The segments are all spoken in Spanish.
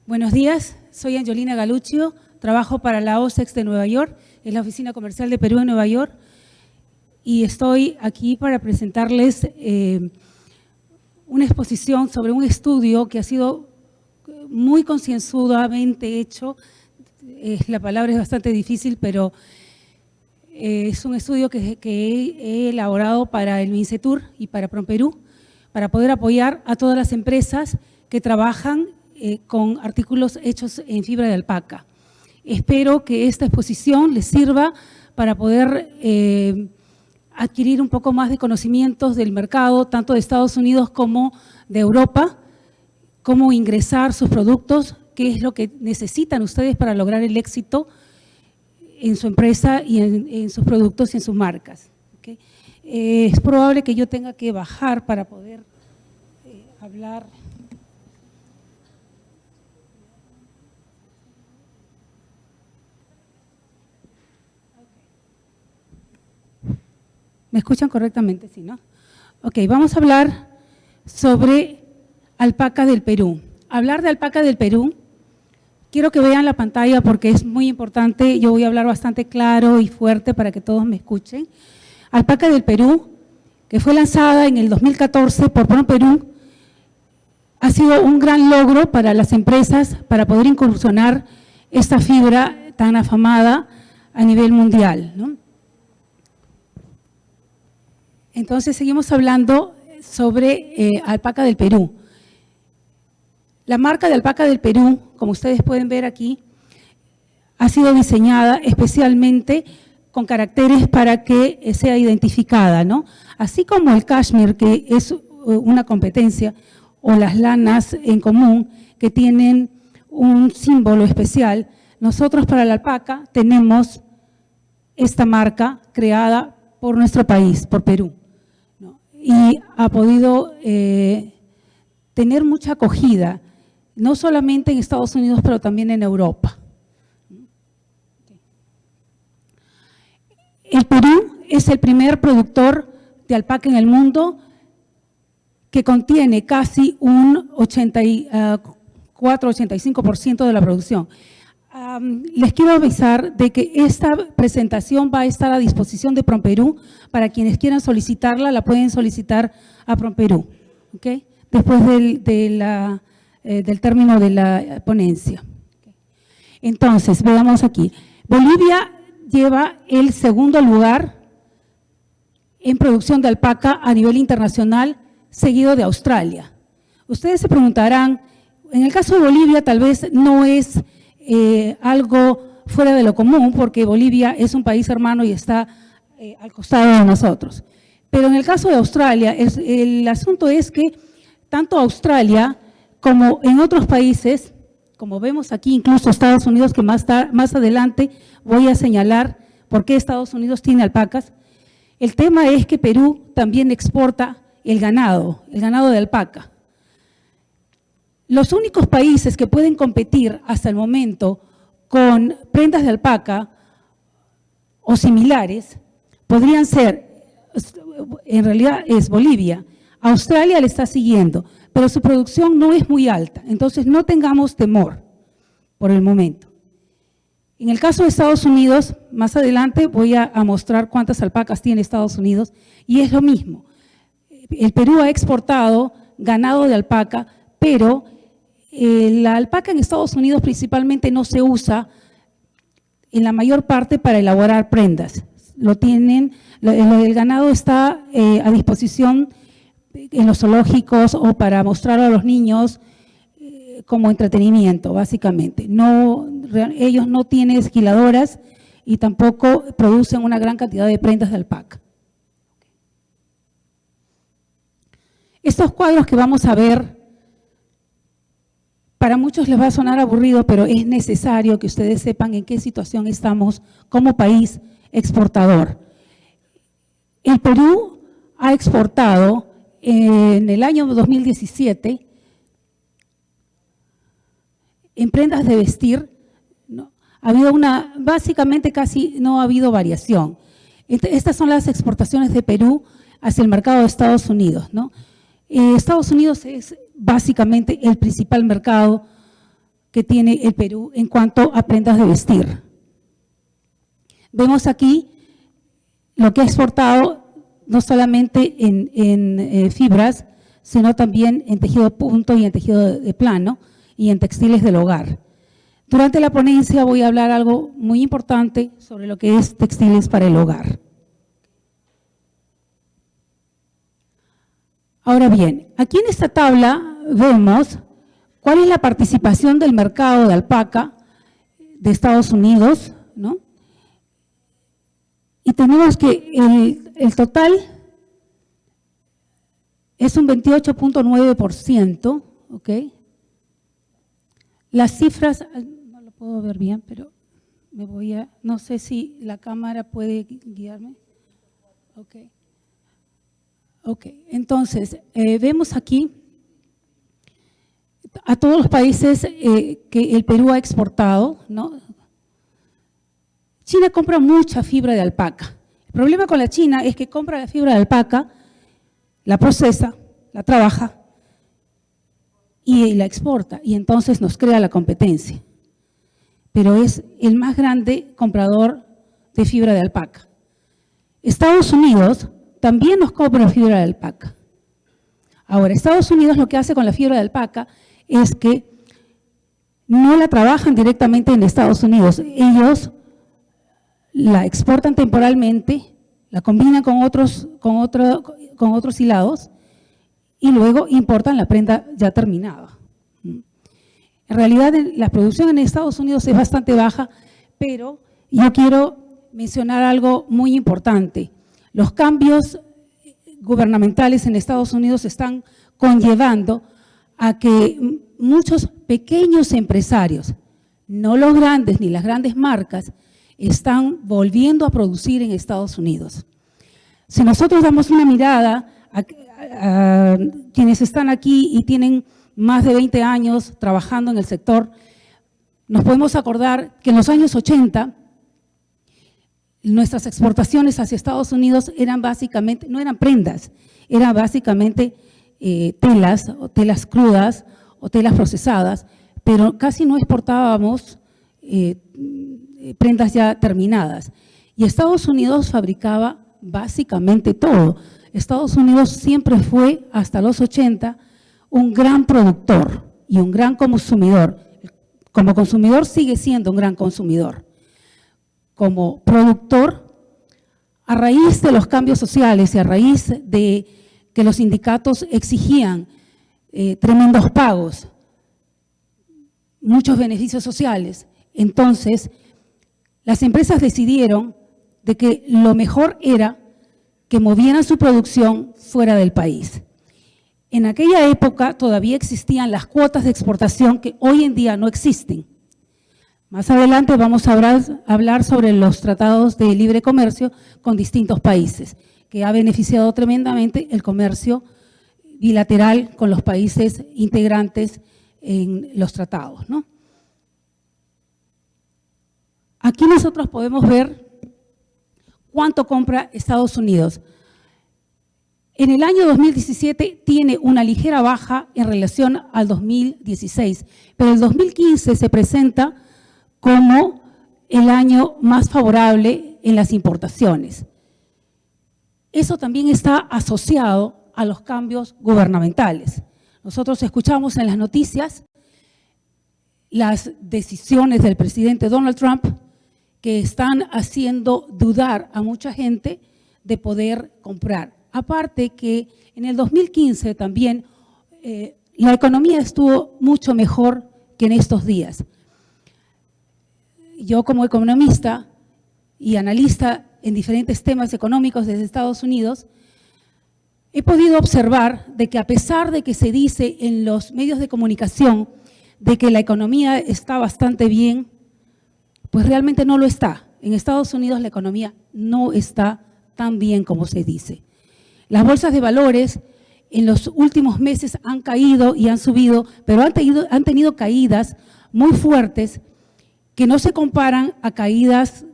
Buenos días, soy Angelina Galuccio, trabajo para la OSEX de Nueva York, es la Oficina Comercial de Perú en Nueva York, y estoy aquí para presentarles una exposición sobre un estudio que ha sido muy concienzudamente hecho. La palabra es bastante difícil, pero es un estudio que he elaborado para el MINCETUR y para PROMPERÚ, para poder apoyar a todas las empresas que trabajan con artículos hechos en fibra de alpaca. Espero que esta exposición les sirva para poder adquirir un poco más de conocimientos del mercado, tanto de Estados Unidos como de Europa, cómo ingresar sus productos, qué es lo que necesitan ustedes para lograr el éxito en su empresa y en sus productos y en sus marcas. ¿Okay? Es probable que yo tenga que bajar para poder hablar. ¿Me escuchan correctamente? Sí, ¿no? Ok, vamos a hablar sobre alpaca del Perú. Hablar de alpaca del Perú, quiero que vean la pantalla porque es muy importante. Yo voy a hablar bastante claro y fuerte para que todos me escuchen. Alpaca del Perú, que fue lanzada en el 2014 por PROMPERÚ, ha sido un gran logro para las empresas para poder incursionar esta fibra tan afamada a nivel mundial, ¿no? Entonces, seguimos hablando sobre alpaca del Perú. La marca de alpaca del Perú, como ustedes pueden ver aquí, ha sido diseñada especialmente con caracteres para que sea identificada, ¿no? Así como el cashmere, que es una competencia, o las lanas en común, que tienen un símbolo especial, nosotros para la alpaca tenemos esta marca creada por nuestro país, por Perú, ¿no? Y ha podido tener mucha acogida, no solamente en Estados Unidos, pero también en Europa. El Perú es el primer productor de alpaca en el mundo que contiene casi un 84-85% de la producción. Les quiero avisar de que esta presentación va a estar a disposición de PROMPERÚ. Para quienes quieran solicitarla, la pueden solicitar a PROMPERÚ, ¿okay? Después del término de la ponencia. Entonces, veamos aquí. Bolivia lleva el segundo lugar en producción de alpaca a nivel internacional, seguido de Australia. Ustedes se preguntarán, en el caso de Bolivia tal vez no es algo fuera de lo común, porque Bolivia es un país hermano y está al costado de nosotros. Pero en el caso de Australia, el asunto es que tanto Australia como en otros países, como vemos aquí, incluso Estados Unidos, que más adelante voy a señalar por qué Estados Unidos tiene alpacas, el tema es que Perú también exporta el ganado de alpaca. Los únicos países que pueden competir hasta el momento con prendas de alpaca o similares podrían ser, en realidad es Bolivia. Australia le está siguiendo, pero su producción no es muy alta, entonces no tengamos temor por el momento. En el caso de Estados Unidos, más adelante voy a mostrar cuántas alpacas tiene Estados Unidos, y es lo mismo. El Perú ha exportado ganado de alpaca, pero la alpaca en Estados Unidos principalmente no se usa en la mayor parte para elaborar prendas. El ganado está a disposición en los zoológicos o para mostrar a los niños como entretenimiento, básicamente. Ellos no tienen esquiladoras y tampoco producen una gran cantidad de prendas de alpaca. Estos cuadros que vamos a ver, para muchos les va a sonar aburrido, pero es necesario que ustedes sepan en qué situación estamos como país exportador. El Perú ha exportado en el año 2017 en prendas de vestir, ¿no? Ha habido básicamente casi no ha habido variación. Estas son las exportaciones de Perú hacia el mercado de Estados Unidos, ¿no? Estados Unidos es básicamente el principal mercado que tiene el Perú en cuanto a prendas de vestir. Vemos aquí lo que ha exportado no solamente en fibras, sino también en tejido punto y en tejido de plano y en textiles del hogar. Durante la ponencia voy a hablar algo muy importante sobre lo que es textiles para el hogar. Ahora bien, aquí en esta tabla vemos cuál es la participación del mercado de alpaca de Estados Unidos, ¿no? Y tenemos que el total es un 28.9%, ¿ok? Las cifras, no lo puedo ver bien, pero me voy a, no sé si la cámara puede guiarme. Ok. Ok, entonces, vemos aquí a todos los países que el Perú ha exportado, ¿no? China compra mucha fibra de alpaca. El problema con la China es que compra la fibra de alpaca, la procesa, la trabaja y la exporta, y entonces nos crea la competencia. Pero es el más grande comprador de fibra de alpaca. Estados Unidos también nos compra fibra de alpaca. Ahora, Estados Unidos lo que hace con la fibra de alpaca es que no la trabajan directamente en Estados Unidos. Ellos la exportan temporalmente, la combinan con otros hilados y luego importan la prenda ya terminada. En realidad, la producción en Estados Unidos es bastante baja, pero yo quiero mencionar algo muy importante. Los cambios gubernamentales en Estados Unidos están conllevando a que muchos pequeños empresarios, no los grandes ni las grandes marcas, están volviendo a producir en Estados Unidos. Si nosotros damos una mirada a quienes están aquí y tienen más de 20 años trabajando en el sector, nos podemos acordar que en los años 80 nuestras exportaciones hacia Estados Unidos eran básicamente, no eran prendas, eran básicamente telas o telas crudas o telas procesadas, pero casi no exportábamos prendas ya terminadas. Y Estados Unidos fabricaba básicamente todo. Estados Unidos siempre fue, hasta los 80, un gran productor y un gran consumidor. Como consumidor sigue siendo un gran consumidor. Como productor, a raíz de los cambios sociales y a raíz de que los sindicatos exigían tremendos pagos, muchos beneficios sociales, entonces las empresas decidieron de que lo mejor era que movieran su producción fuera del país. En aquella época todavía existían las cuotas de exportación que hoy en día no existen. Más adelante vamos a hablar sobre los tratados de libre comercio con distintos países, que ha beneficiado tremendamente el comercio bilateral con los países integrantes en los tratados, ¿no? Aquí nosotros podemos ver cuánto compra Estados Unidos. En el año 2017 tiene una ligera baja en relación al 2016, pero el 2015 se presenta como el año más favorable en las importaciones. Eso también está asociado a los cambios gubernamentales. Nosotros escuchamos en las noticias las decisiones del presidente Donald Trump que están haciendo dudar a mucha gente de poder comprar. Aparte que en el 2015 también la economía estuvo mucho mejor que en estos días. Yo como economista y analista en diferentes temas económicos desde Estados Unidos, he podido observar de que a pesar de que se dice en los medios de comunicación de que la economía está bastante bien, pues realmente no lo está. En Estados Unidos la economía no está tan bien como se dice. Las bolsas de valores en los últimos meses han caído y han subido, pero han tenido caídas muy fuertes que no se comparan a caídas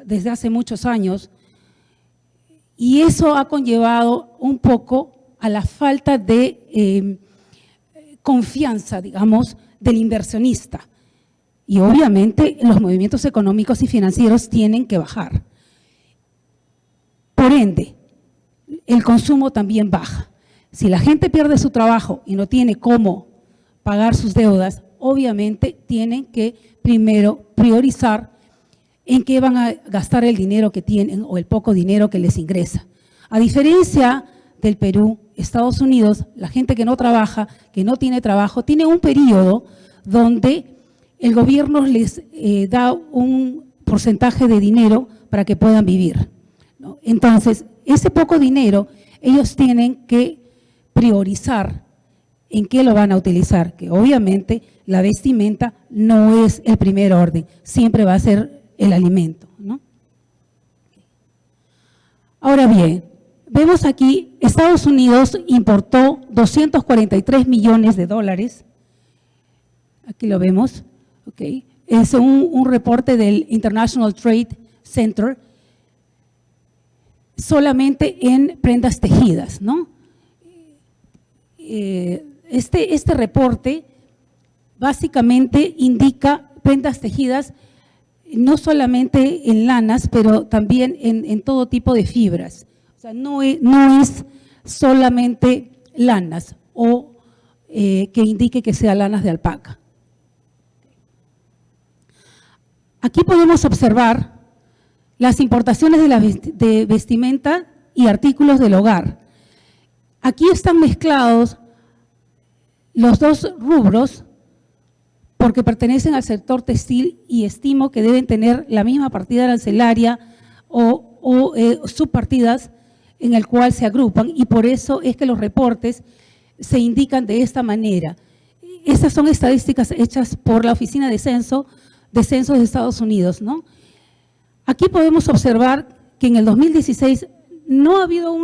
desde hace muchos años, y eso ha conllevado un poco a la falta de confianza, digamos, del inversionista. Y obviamente los movimientos económicos y financieros tienen que bajar. Por ende, el consumo también baja. Si la gente pierde su trabajo y no tiene cómo pagar sus deudas, obviamente tienen que primero priorizar en qué van a gastar el dinero que tienen o el poco dinero que les ingresa. A diferencia del Perú, Estados Unidos, la gente que no trabaja, que no tiene trabajo, tiene un periodo donde el gobierno les da un porcentaje de dinero para que puedan vivir, ¿no? Entonces, ese poco dinero ellos tienen que priorizar en qué lo van a utilizar, que obviamente la vestimenta no es el primer orden, siempre va a ser el alimento, ¿no? Ahora bien, vemos aquí, Estados Unidos importó 243 millones de dólares, aquí lo vemos, okay. Es un reporte del International Trade Center, solamente en prendas tejidas, ¿no? Este reporte básicamente indica prendas tejidas no solamente en lanas, pero también en todo tipo de fibras. O sea, no es solamente lanas o que indique que sea lanas de alpaca. Aquí podemos observar las importaciones de vestimenta y artículos del hogar. Aquí están mezclados los dos rubros porque pertenecen al sector textil y estimo que deben tener la misma partida arancelaria o subpartidas en el cual se agrupan, y por eso es que los reportes se indican de esta manera. Estas son estadísticas hechas por la Oficina de Censos de Estados Unidos, ¿no? Aquí podemos observar que en el 2016 no ha habido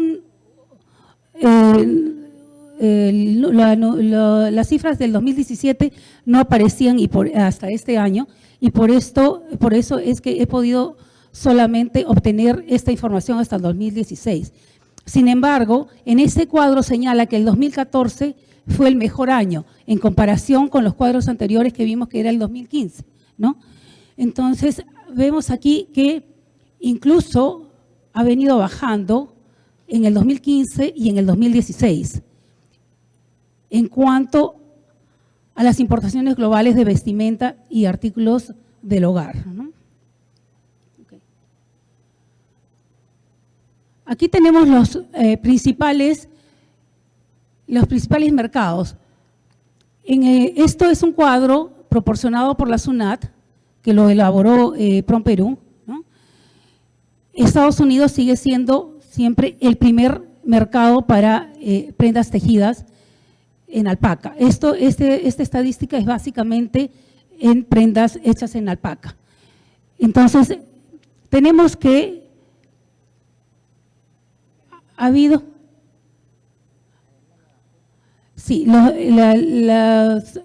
las cifras del 2017 no aparecían hasta este año, y por eso es que he podido solamente obtener esta información hasta el 2016. Sin embargo, en ese cuadro señala que el 2014 fue el mejor año en comparación con los cuadros anteriores que vimos que era el 2015, ¿no? Entonces, vemos aquí que incluso ha venido bajando en el 2015 y en el 2016 en cuanto a las importaciones globales de vestimenta y artículos del hogar, ¿no? Okay. Aquí tenemos los principales mercados. Esto es un cuadro proporcionado por la SUNAT, que lo elaboró PROMPERÚ, ¿no? Estados Unidos sigue siendo siempre el primer mercado para prendas tejidas en alpaca. Esta estadística es básicamente en prendas hechas en alpaca. Entonces, tenemos que ha habido… Sí, los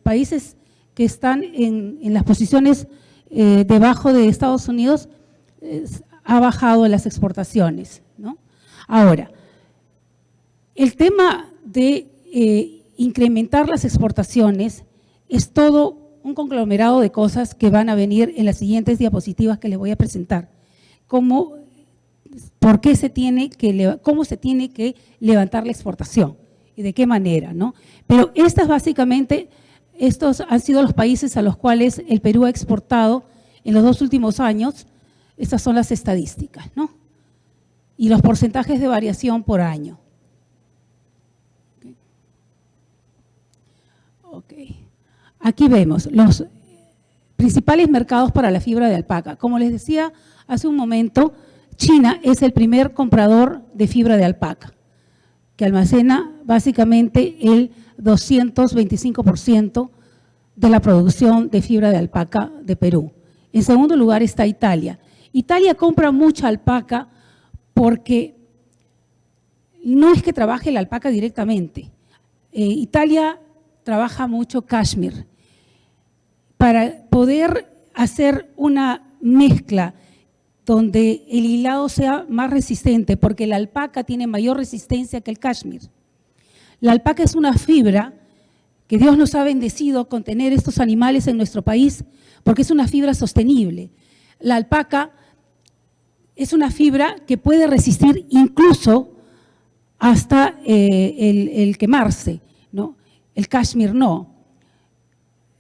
países que están en las posiciones debajo de Estados Unidos ha bajado las exportaciones, ¿no? Ahora, el tema de incrementar las exportaciones es todo un conglomerado de cosas que van a venir en las siguientes diapositivas que les voy a presentar. Cómo se tiene que levantar la exportación y de qué manera, ¿no? Pero estos han sido los países a los cuales el Perú ha exportado en los 2 últimos años. Estas son las estadísticas, ¿no? Y los porcentajes de variación por año. Okay. Aquí vemos los principales mercados para la fibra de alpaca. Como les decía hace un momento, China es el primer comprador de fibra de alpaca, que almacena básicamente el 225% de la producción de fibra de alpaca de Perú. En segundo lugar está Italia. Italia compra mucha alpaca porque no es que trabaje la alpaca directamente. Italia trabaja mucho cashmere. Para poder hacer una mezcla donde el hilado sea más resistente, porque la alpaca tiene mayor resistencia que el cashmere. La alpaca es una fibra que Dios nos ha bendecido con tener estos animales en nuestro país porque es una fibra sostenible. La alpaca es una fibra que puede resistir incluso hasta el quemarse, ¿no? El cashmere no.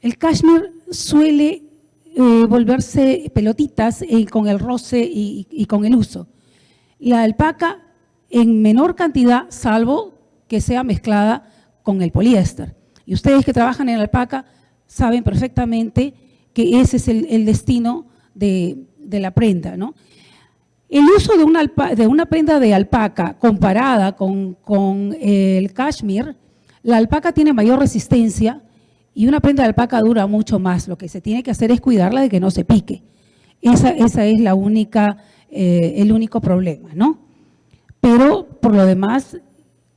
El cashmere suele volverse pelotitas con el roce y con el uso. La alpaca en menor cantidad, salvo que sea mezclada con el poliéster. Y ustedes que trabajan en alpaca saben perfectamente que ese es el destino de la prenda, ¿no? El uso de una prenda de alpaca comparada con el cashmere, la alpaca tiene mayor resistencia y una prenda de alpaca dura mucho más. Lo que se tiene que hacer es cuidarla de que no se pique. Esa es el único problema, ¿no? Pero por lo demás,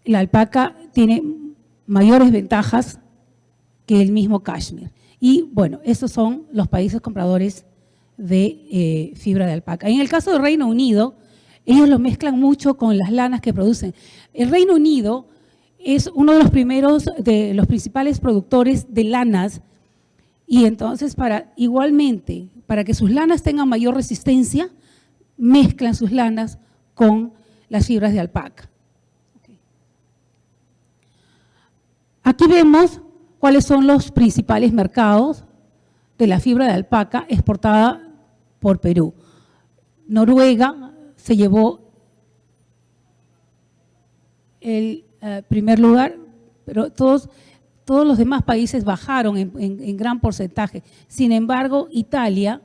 la alpaca tiene mayores ventajas que el mismo cashmere. Y bueno, esos son los países compradores de fibra de alpaca. En el caso del Reino Unido, ellos lo mezclan mucho con las lanas que producen. El Reino Unido es uno de los principales productores de lanas y entonces igualmente, para que sus lanas tengan mayor resistencia, mezclan sus lanas con las fibras de alpaca. Aquí vemos cuáles son los principales mercados de la fibra de alpaca exportada por Perú. Noruega se llevó el primer lugar, pero todos los demás países bajaron en gran porcentaje. Sin embargo, Italia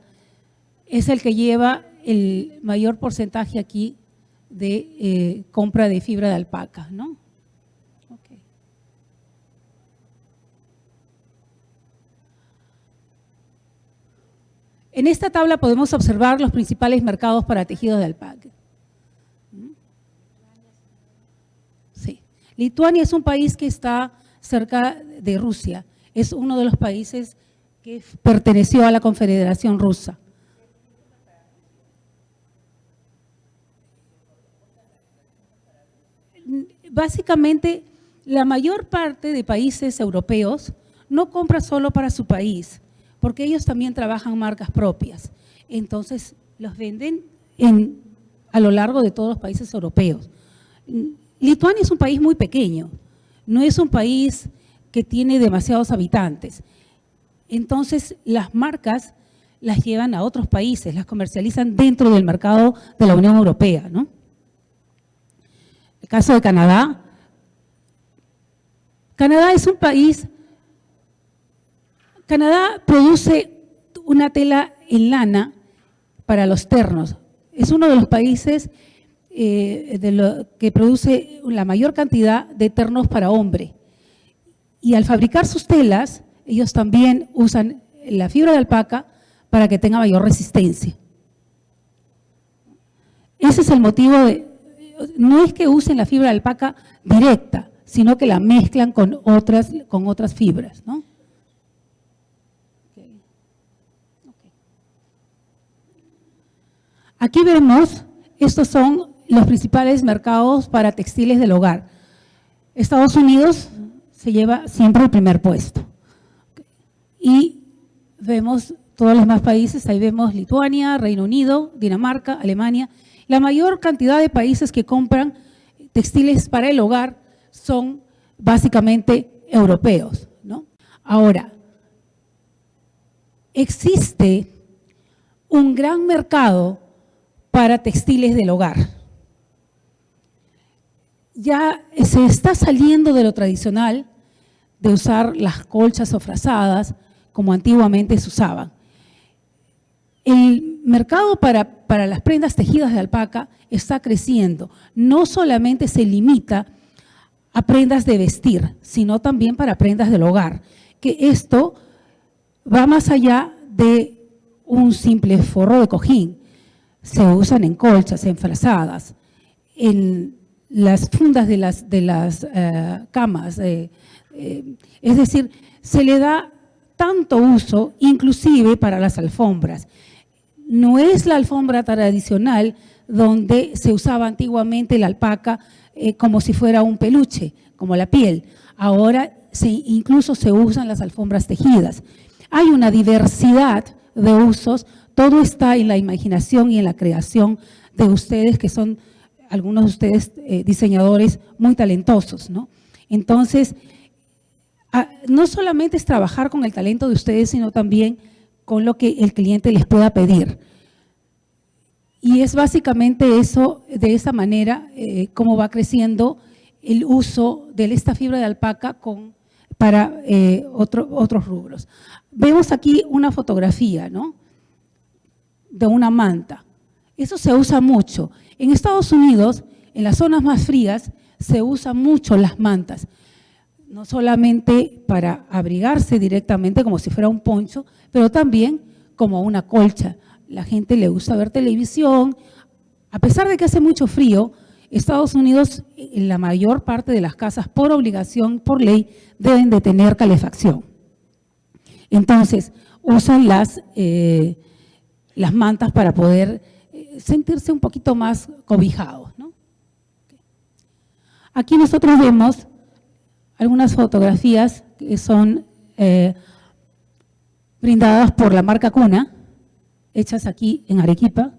es el que lleva el mayor porcentaje aquí de compra de fibra de alpaca, ¿no? Okay. En esta tabla podemos observar los principales mercados para tejidos de alpaca. Sí. Lituania es un país que está cerca de Rusia. Es uno de los países que perteneció a la Confederación Rusa. Básicamente, la mayor parte de países europeos no compra solo para su país, porque ellos también trabajan marcas propias. Entonces, los venden a lo largo de todos los países europeos. Lituania es un país muy pequeño, no es un país que tiene demasiados habitantes. Entonces, las marcas las llevan a otros países, las comercializan dentro del mercado de la Unión Europea, ¿no? El caso de Canadá. Canadá es un país, Canadá produce una tela en lana para los ternos. Es uno de los países que produce la mayor cantidad de ternos para hombre. Y al fabricar sus telas, ellos también usan la fibra de alpaca para que tenga mayor resistencia. Ese es el motivo no es que usen la fibra de alpaca directa, sino que la mezclan con otras fibras, ¿no? Okay. Aquí vemos, estos son los principales mercados para textiles del hogar. Estados Unidos se lleva siempre el primer puesto. Y vemos todos los demás países, ahí vemos Lituania, Reino Unido, Dinamarca, Alemania. La mayor cantidad de países que compran textiles para el hogar son básicamente europeos, ¿no? Ahora, existe un gran mercado para textiles del hogar. Ya se está saliendo de lo tradicional de usar las colchas o frazadas como antiguamente se usaban. El mercado para las prendas tejidas de alpaca está creciendo. No solamente se limita a prendas de vestir, sino también para prendas del hogar. Que esto va más allá de un simple forro de cojín. Se usan en colchas, en frazadas, en las fundas de las camas. Es decir, se le da tanto uso, inclusive para las alfombras. No es la alfombra tradicional donde se usaba antiguamente la alpaca como si fuera un peluche, como la piel. Ahora incluso se usan las alfombras tejidas. Hay una diversidad de usos, todo está en la imaginación y en la creación de ustedes, que son algunos de ustedes diseñadores muy talentosos, ¿no? Entonces, no solamente es trabajar con el talento de ustedes, sino también con lo que el cliente les pueda pedir. Y es básicamente eso, de esa manera, cómo va creciendo el uso de esta fibra de alpaca para otros rubros. Vemos aquí una fotografía, ¿no?, de una manta. Eso se usa mucho. En Estados Unidos, en las zonas más frías, se usan mucho las mantas. No solamente para abrigarse directamente como si fuera un poncho, pero también como una colcha. La gente le gusta ver televisión. A pesar de que hace mucho frío, Estados Unidos, en la mayor parte de las casas, por obligación, por ley, deben de tener calefacción. Entonces, usan las mantas para poder sentirse un poquito más cobijados, ¿no? Aquí nosotros vemos algunas fotografías que son brindadas por la marca Cuna, hechas aquí en Arequipa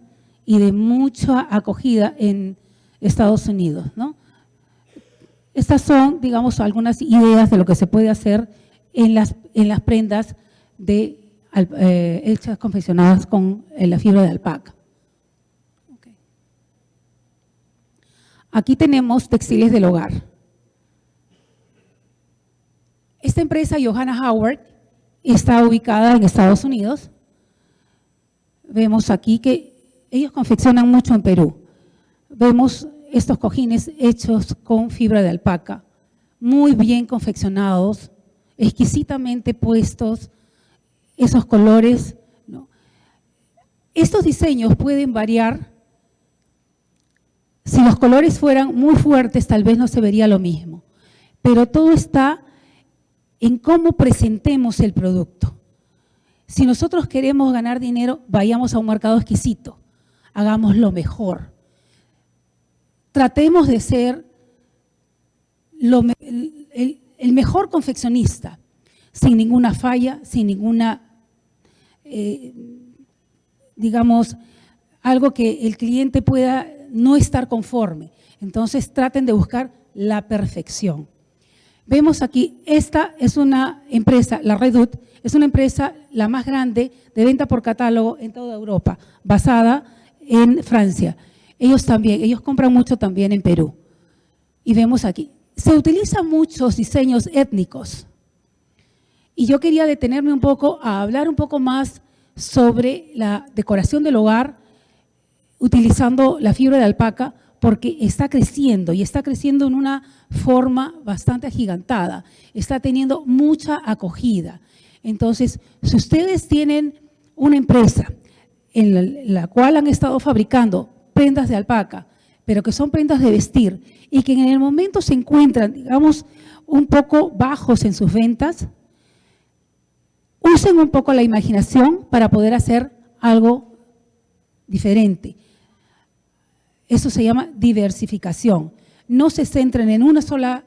y de mucha acogida en Estados Unidos, ¿no? Estas son, digamos, algunas ideas de lo que se puede hacer en las prendas hechas, confeccionadas con la fibra de alpaca. Okay. Aquí tenemos textiles del hogar. Esta empresa, Johanna Howard, está ubicada en Estados Unidos. Vemos aquí que ellos confeccionan mucho en Perú. Vemos estos cojines hechos con fibra de alpaca, muy bien confeccionados, exquisitamente puestos, esos colores, ¿no? Estos diseños pueden variar. Si los colores fueran muy fuertes, tal vez no se vería lo mismo, pero todo está en cómo presentemos el producto. Si nosotros queremos ganar dinero, vayamos a un mercado exquisito, hagámoslo mejor. Tratemos de ser el mejor confeccionista, sin ninguna falla, sin ninguna, digamos, algo que el cliente pueda no estar conforme. Entonces traten de buscar la perfección. Vemos aquí, esta es una empresa, la Redoute, es una empresa la más grande de venta por catálogo en toda Europa, basada en Francia. Ellos compran mucho también en Perú. Y vemos aquí, se utilizan muchos diseños étnicos. Y yo quería detenerme un poco a hablar un poco más sobre la decoración del hogar utilizando la fibra de alpaca, porque está creciendo y está creciendo en una forma bastante agigantada, está teniendo mucha acogida. Entonces, si ustedes tienen una empresa en la cual han estado fabricando prendas de alpaca, pero que son prendas de vestir y que en el momento se encuentran, digamos, un poco bajos en sus ventas, usen un poco la imaginación para poder hacer algo diferente. Eso se llama diversificación. No se centren en una sola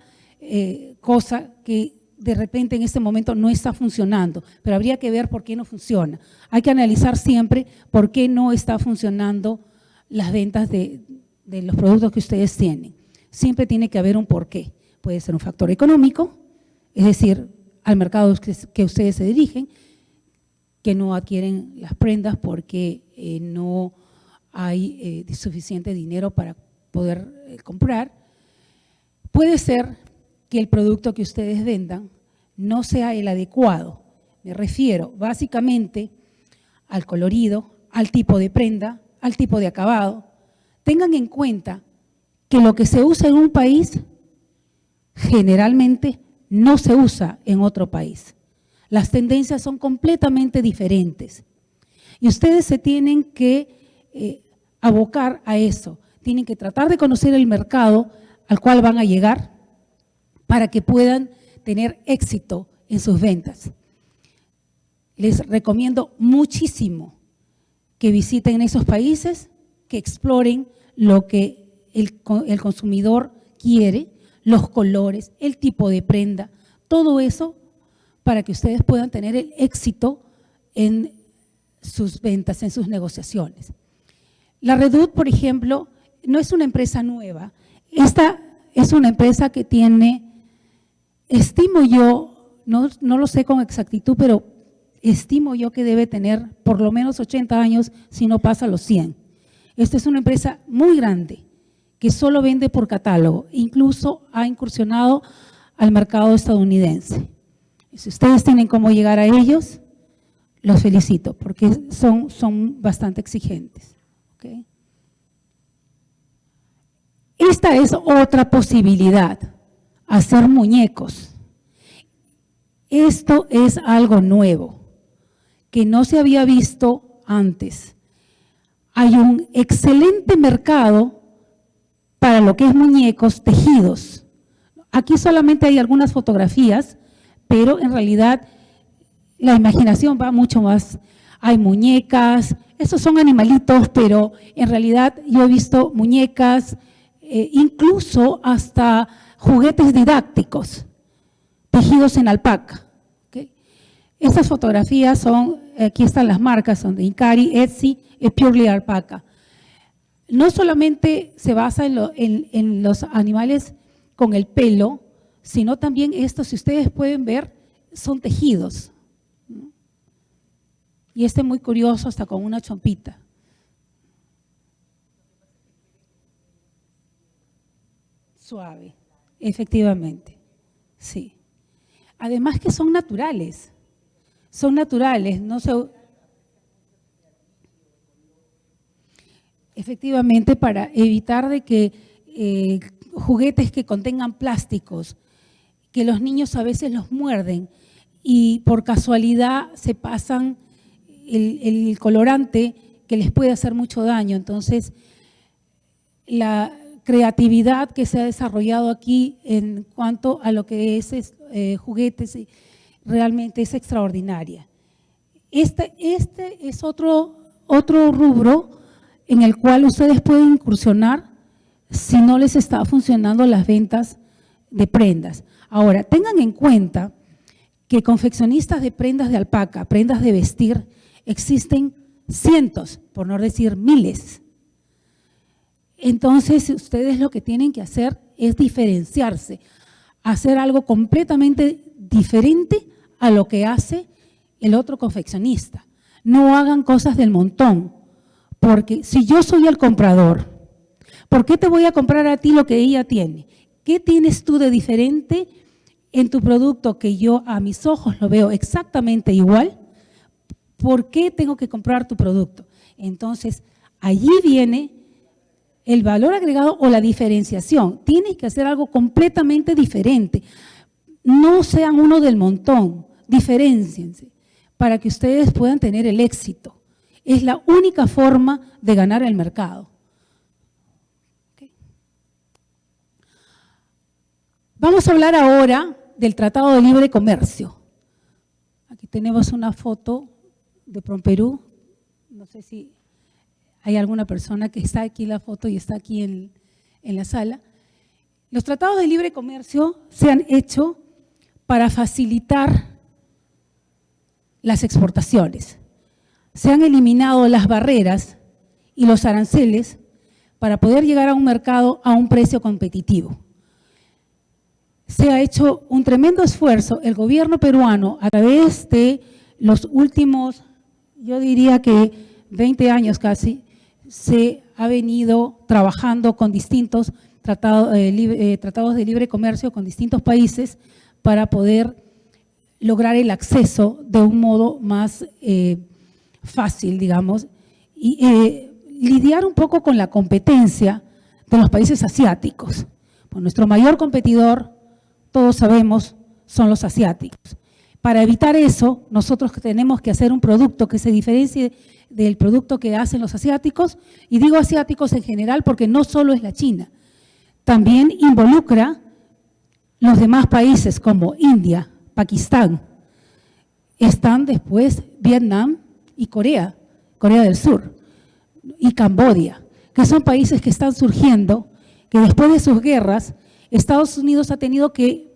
cosa que de repente en este momento no está funcionando, pero habría que ver por qué no funciona. Hay que analizar siempre por qué no está funcionando las ventas de los productos que ustedes tienen. Siempre tiene que haber un porqué. Puede ser un factor económico, es decir, al mercado que ustedes se dirigen, que no adquieren las prendas porque no hay suficiente dinero para poder comprar. Puede ser que el producto que ustedes vendan no sea el adecuado. Me refiero básicamente al colorido, al tipo de prenda, al tipo de acabado. Tengan en cuenta que lo que se usa en un país generalmente no se usa en otro país. Las tendencias son completamente diferentes y ustedes se tienen que abocar a eso. Tienen que tratar de conocer el mercado al cual van a llegar para que puedan tener éxito en sus ventas. Les recomiendo muchísimo que visiten esos países, que exploren lo que el consumidor quiere, los colores, el tipo de prenda, todo eso para que ustedes puedan tener el éxito en sus ventas, en sus negociaciones. La Redoute, por ejemplo, no es una empresa nueva. Esta es una empresa que tiene, estimo yo, no lo sé con exactitud, pero estimo yo que debe tener por lo menos 80 años, si no pasa los 100. Esta es una empresa muy grande que solo vende por catálogo, incluso ha incursionado al mercado estadounidense. Si ustedes tienen cómo llegar a ellos, los felicito porque son bastante exigentes. ¿Okay? Esta es otra posibilidad, hacer muñecos. Esto es algo nuevo que no se había visto antes. Hay un excelente mercado para lo que es muñecos tejidos. Aquí solamente hay algunas fotografías, pero en realidad la imaginación va mucho más. Hay muñecas, esos son animalitos, pero en realidad yo he visto muñecas, incluso hasta juguetes didácticos, tejidos en alpaca. ¿Okay? Estas fotografías son, aquí están las marcas, son de Incari, Etsy y Purely Alpaca. No solamente se basa en los animales con el pelo, sino también estos, si ustedes pueden ver, son tejidos. Y este es muy curioso, hasta con una chompita. Suave, efectivamente, sí. Además que son naturales, no se… Efectivamente, para evitar de que juguetes que contengan plásticos, que los niños a veces los muerden y por casualidad se pasan el colorante que les puede hacer mucho daño. Entonces, la creatividad que se ha desarrollado aquí en cuanto a lo que es juguetes realmente es extraordinaria. Este es otro rubro en el cual ustedes pueden incursionar si no les está funcionando las ventas de prendas. Ahora, tengan en cuenta que confeccionistas de prendas de alpaca, prendas de vestir, existen cientos, por no decir miles. Entonces, ustedes lo que tienen que hacer es diferenciarse, hacer algo completamente diferente a lo que hace el otro confeccionista. No hagan cosas del montón, porque si yo soy el comprador, ¿por qué te voy a comprar a ti lo que ella tiene? ¿Qué tienes tú de diferente en tu producto que yo a mis ojos lo veo exactamente igual? ¿Por qué tengo que comprar tu producto? Entonces, allí viene el valor agregado o la diferenciación. Tienes que hacer algo completamente diferente. No sean uno del montón, diferénciense para que ustedes puedan tener el éxito. Es la única forma de ganar el mercado. Okay. Vamos a hablar ahora del Tratado de Libre Comercio. Aquí tenemos una foto de PROMPERÚ. No sé si hay alguna persona que está aquí en la foto y está aquí en la sala. Los tratados de libre comercio se han hecho para facilitar las exportaciones. Se han eliminado las barreras y los aranceles para poder llegar a un mercado a un precio competitivo. Se ha hecho un tremendo esfuerzo, el gobierno peruano, a través de los últimos, yo diría que 20 años casi, se ha venido trabajando con distintos tratados de libre comercio con distintos países para poder lograr el acceso de un modo más fácil, digamos, y lidiar un poco con la competencia de los países asiáticos. Pues nuestro mayor competidor, todos sabemos, son los asiáticos. Para evitar eso, nosotros tenemos que hacer un producto que se diferencie del producto que hacen los asiáticos, y digo asiáticos en general porque no solo es la China, también involucra los demás países como India, Pakistán, están después Vietnam y Corea del Sur y Camboya, que son países que están surgiendo, que después de sus guerras, Estados Unidos ha tenido que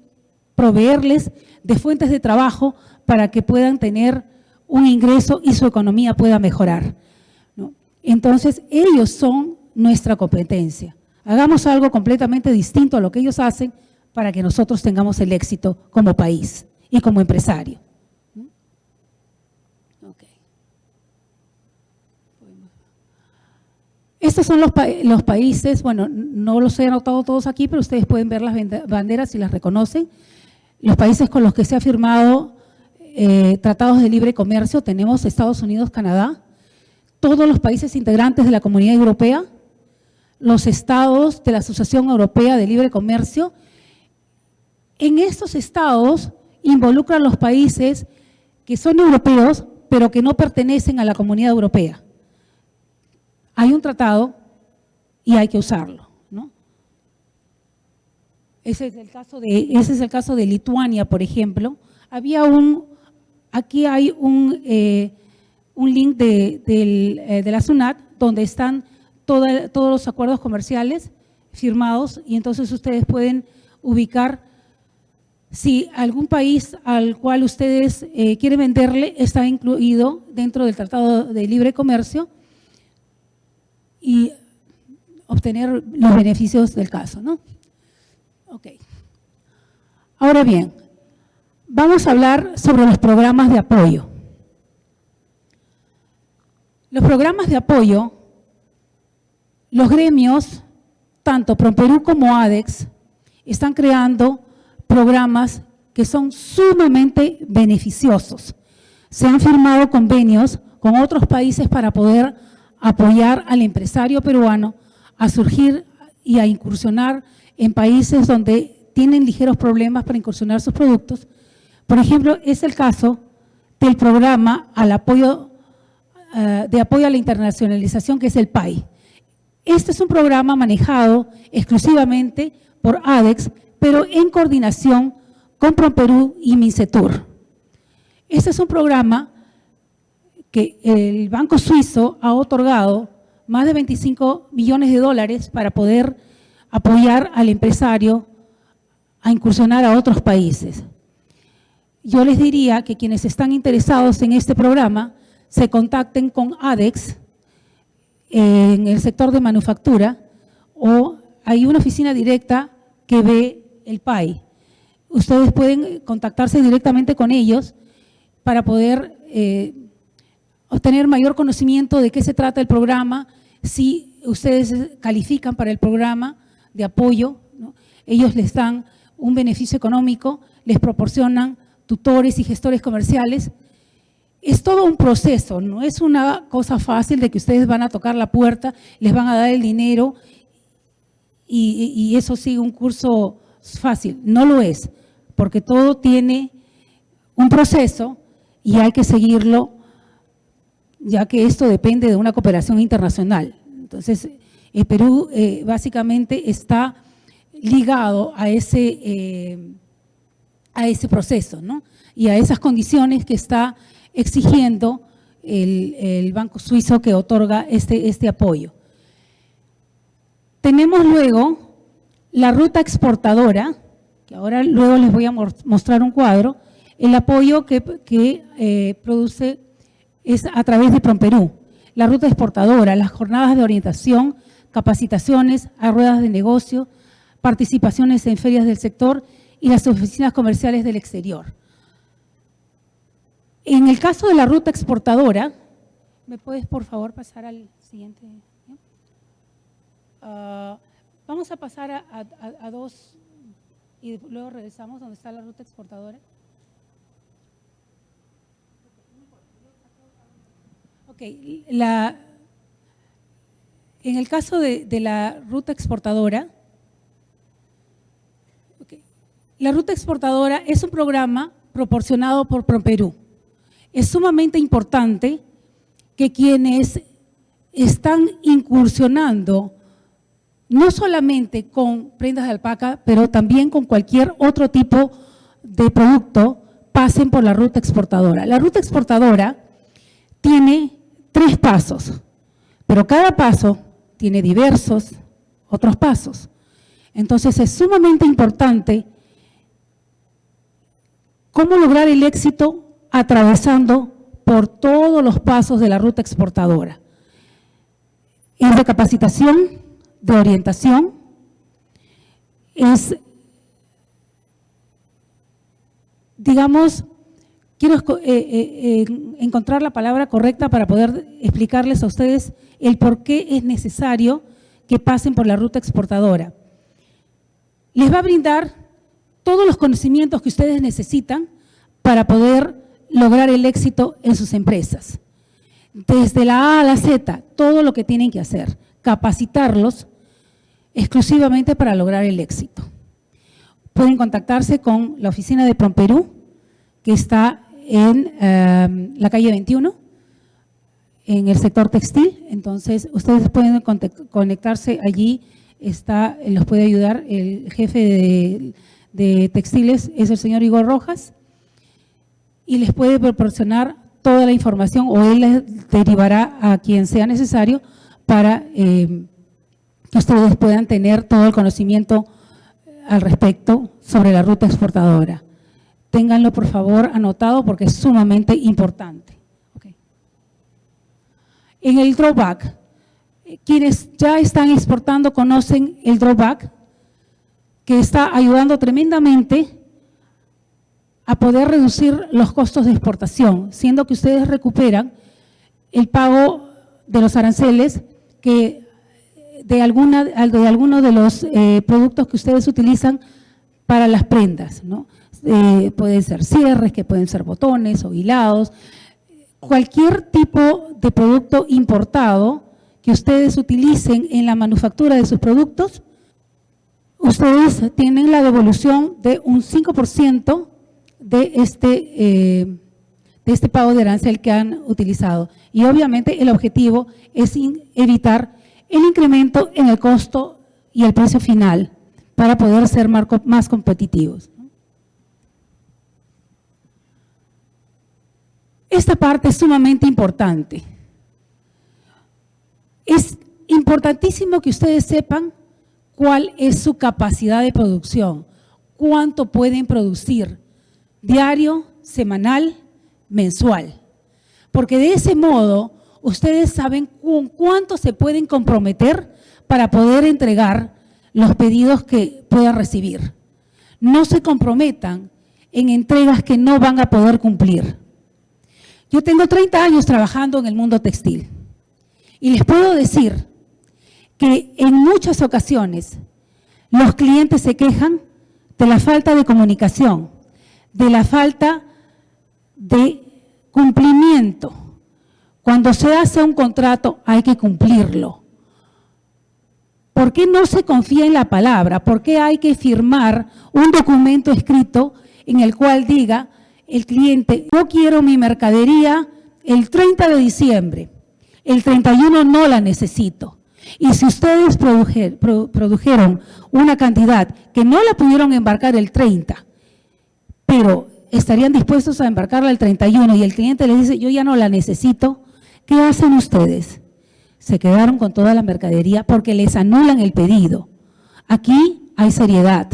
proveerles de fuentes de trabajo para que puedan tener un ingreso y su economía pueda mejorar, ¿no? Entonces, ellos son nuestra competencia. Hagamos algo completamente distinto a lo que ellos hacen para que nosotros tengamos el éxito como país y como empresario. Okay. Estos son los países, bueno, no los he anotado todos aquí, pero ustedes pueden ver las banderas y las reconocen. Los países con los que se ha firmado tratados de libre comercio, tenemos Estados Unidos, Canadá, todos los países integrantes de la Comunidad Europea, los estados de la Asociación Europea de Libre Comercio. En estos estados involucran los países que son europeos, pero que no pertenecen a la Comunidad Europea. Hay un tratado y hay que usarlo, ¿no? Ese es el caso de Lituania, por ejemplo. Aquí hay un link de la SUNAT donde están todos los acuerdos comerciales firmados, y entonces ustedes pueden ubicar si algún país al cual ustedes quieren venderle está incluido dentro del Tratado de Libre Comercio y obtener los beneficios del caso, ¿no? Ok. Ahora bien, vamos a hablar sobre los programas de apoyo. Los programas de apoyo, los gremios, tanto PROMPERÚ como ADEX, están creando programas que son sumamente beneficiosos. Se han firmado convenios con otros países para poder apoyar al empresario peruano a surgir y a incursionar en países donde tienen ligeros problemas para incursionar sus productos. Por ejemplo, es el caso del programa de apoyo a la internacionalización, que es el PAI. Este es un programa manejado exclusivamente por ADEX, pero en coordinación con PROMPERÚ y MINCETUR. Este es un programa que el Banco Suizo ha otorgado más de 25 millones de dólares para poder apoyar al empresario a incursionar a otros países. Yo les diría que quienes están interesados en este programa se contacten con ADEX en el sector de manufactura, o hay una oficina directa que ve el PAI. Ustedes pueden contactarse directamente con ellos para poder obtener mayor conocimiento de qué se trata el programa, si ustedes califican para el programa de apoyo, ¿no? Ellos les dan un beneficio económico, les proporcionan tutores y gestores comerciales. Es todo un proceso, no es una cosa fácil de que ustedes van a tocar la puerta, les van a dar el dinero y eso sigue un curso fácil. No lo es, porque todo tiene un proceso y hay que seguirlo, ya que esto depende de una cooperación internacional. Entonces, el Perú básicamente está ligado a ese proceso, ¿no? Y a esas condiciones que está exigiendo el Banco Suizo que otorga este apoyo. Tenemos luego la ruta exportadora, que ahora luego les voy a mostrar un cuadro. El apoyo que produce es a través de PROMPERÚ. La ruta exportadora, las jornadas de orientación, capacitaciones, a ruedas de negocio, participaciones en ferias del sector y las oficinas comerciales del exterior. En el caso de la ruta exportadora, ¿me puedes por favor pasar al siguiente? Vamos a pasar a dos y luego regresamos donde está la ruta exportadora. Ok, en el caso de la ruta exportadora, la ruta exportadora es un programa proporcionado por PROMPERÚ. Es sumamente importante que quienes están incursionando no solamente con prendas de alpaca, pero también con cualquier otro tipo de producto, pasen por la ruta exportadora. La ruta exportadora tiene 3 pasos, pero cada paso tiene diversos otros pasos. Entonces, es sumamente importante ¿Cómo lograr el éxito atravesando por todos los pasos de la ruta exportadora? Es de capacitación, de orientación, es, digamos, quiero encontrar la palabra correcta para poder explicarles a ustedes el por qué es necesario que pasen por la ruta exportadora. Les va a brindar todos los conocimientos que ustedes necesitan para poder lograr el éxito en sus empresas. Desde la A a la Z, todo lo que tienen que hacer, capacitarlos exclusivamente para lograr el éxito. Pueden contactarse con la oficina de PROMPERÚ, que está en la calle 21, en el sector textil. Entonces, ustedes pueden conectarse allí, los puede ayudar el jefe de textiles, es el señor Igor Rojas, y les puede proporcionar toda la información o él les derivará a quien sea necesario para que ustedes puedan tener todo el conocimiento al respecto sobre la ruta exportadora. Ténganlo, por favor, anotado porque es sumamente importante. Okay. En el drawback, quienes ya están exportando conocen el drawback, que está ayudando tremendamente a poder reducir los costos de exportación, siendo que ustedes recuperan el pago de los aranceles que de algunos de los productos que ustedes utilizan para las prendas, ¿no? Pueden ser cierres, que pueden ser botones o hilados, cualquier tipo de producto importado que ustedes utilicen en la manufactura de sus productos, ustedes tienen la devolución de un 5% de este pago de arancel que han utilizado. Y obviamente el objetivo es evitar el incremento en el costo y el precio final para poder ser más competitivos. Esta parte es sumamente importante. Es importantísimo que ustedes sepan cuál es su capacidad de producción, cuánto pueden producir diario, semanal, mensual. Porque de ese modo ustedes saben con cuánto se pueden comprometer para poder entregar los pedidos que puedan recibir. No se comprometan en entregas que no van a poder cumplir. Yo tengo 30 años trabajando en el mundo textil y les puedo decir que en muchas ocasiones los clientes se quejan de la falta de comunicación, de la falta de cumplimiento. Cuando se hace un contrato hay que cumplirlo. ¿Por qué no se confía en la palabra? ¿Por qué hay que firmar un documento escrito en el cual diga el cliente, yo quiero mi mercadería el 30 de diciembre, el 31 no la necesito? Y si ustedes produjeron una cantidad que no la pudieron embarcar el 30, pero estarían dispuestos a embarcarla el 31 y el cliente les dice, yo ya no la necesito, ¿qué hacen ustedes? Se quedaron con toda la mercadería porque les anulan el pedido. Aquí hay seriedad.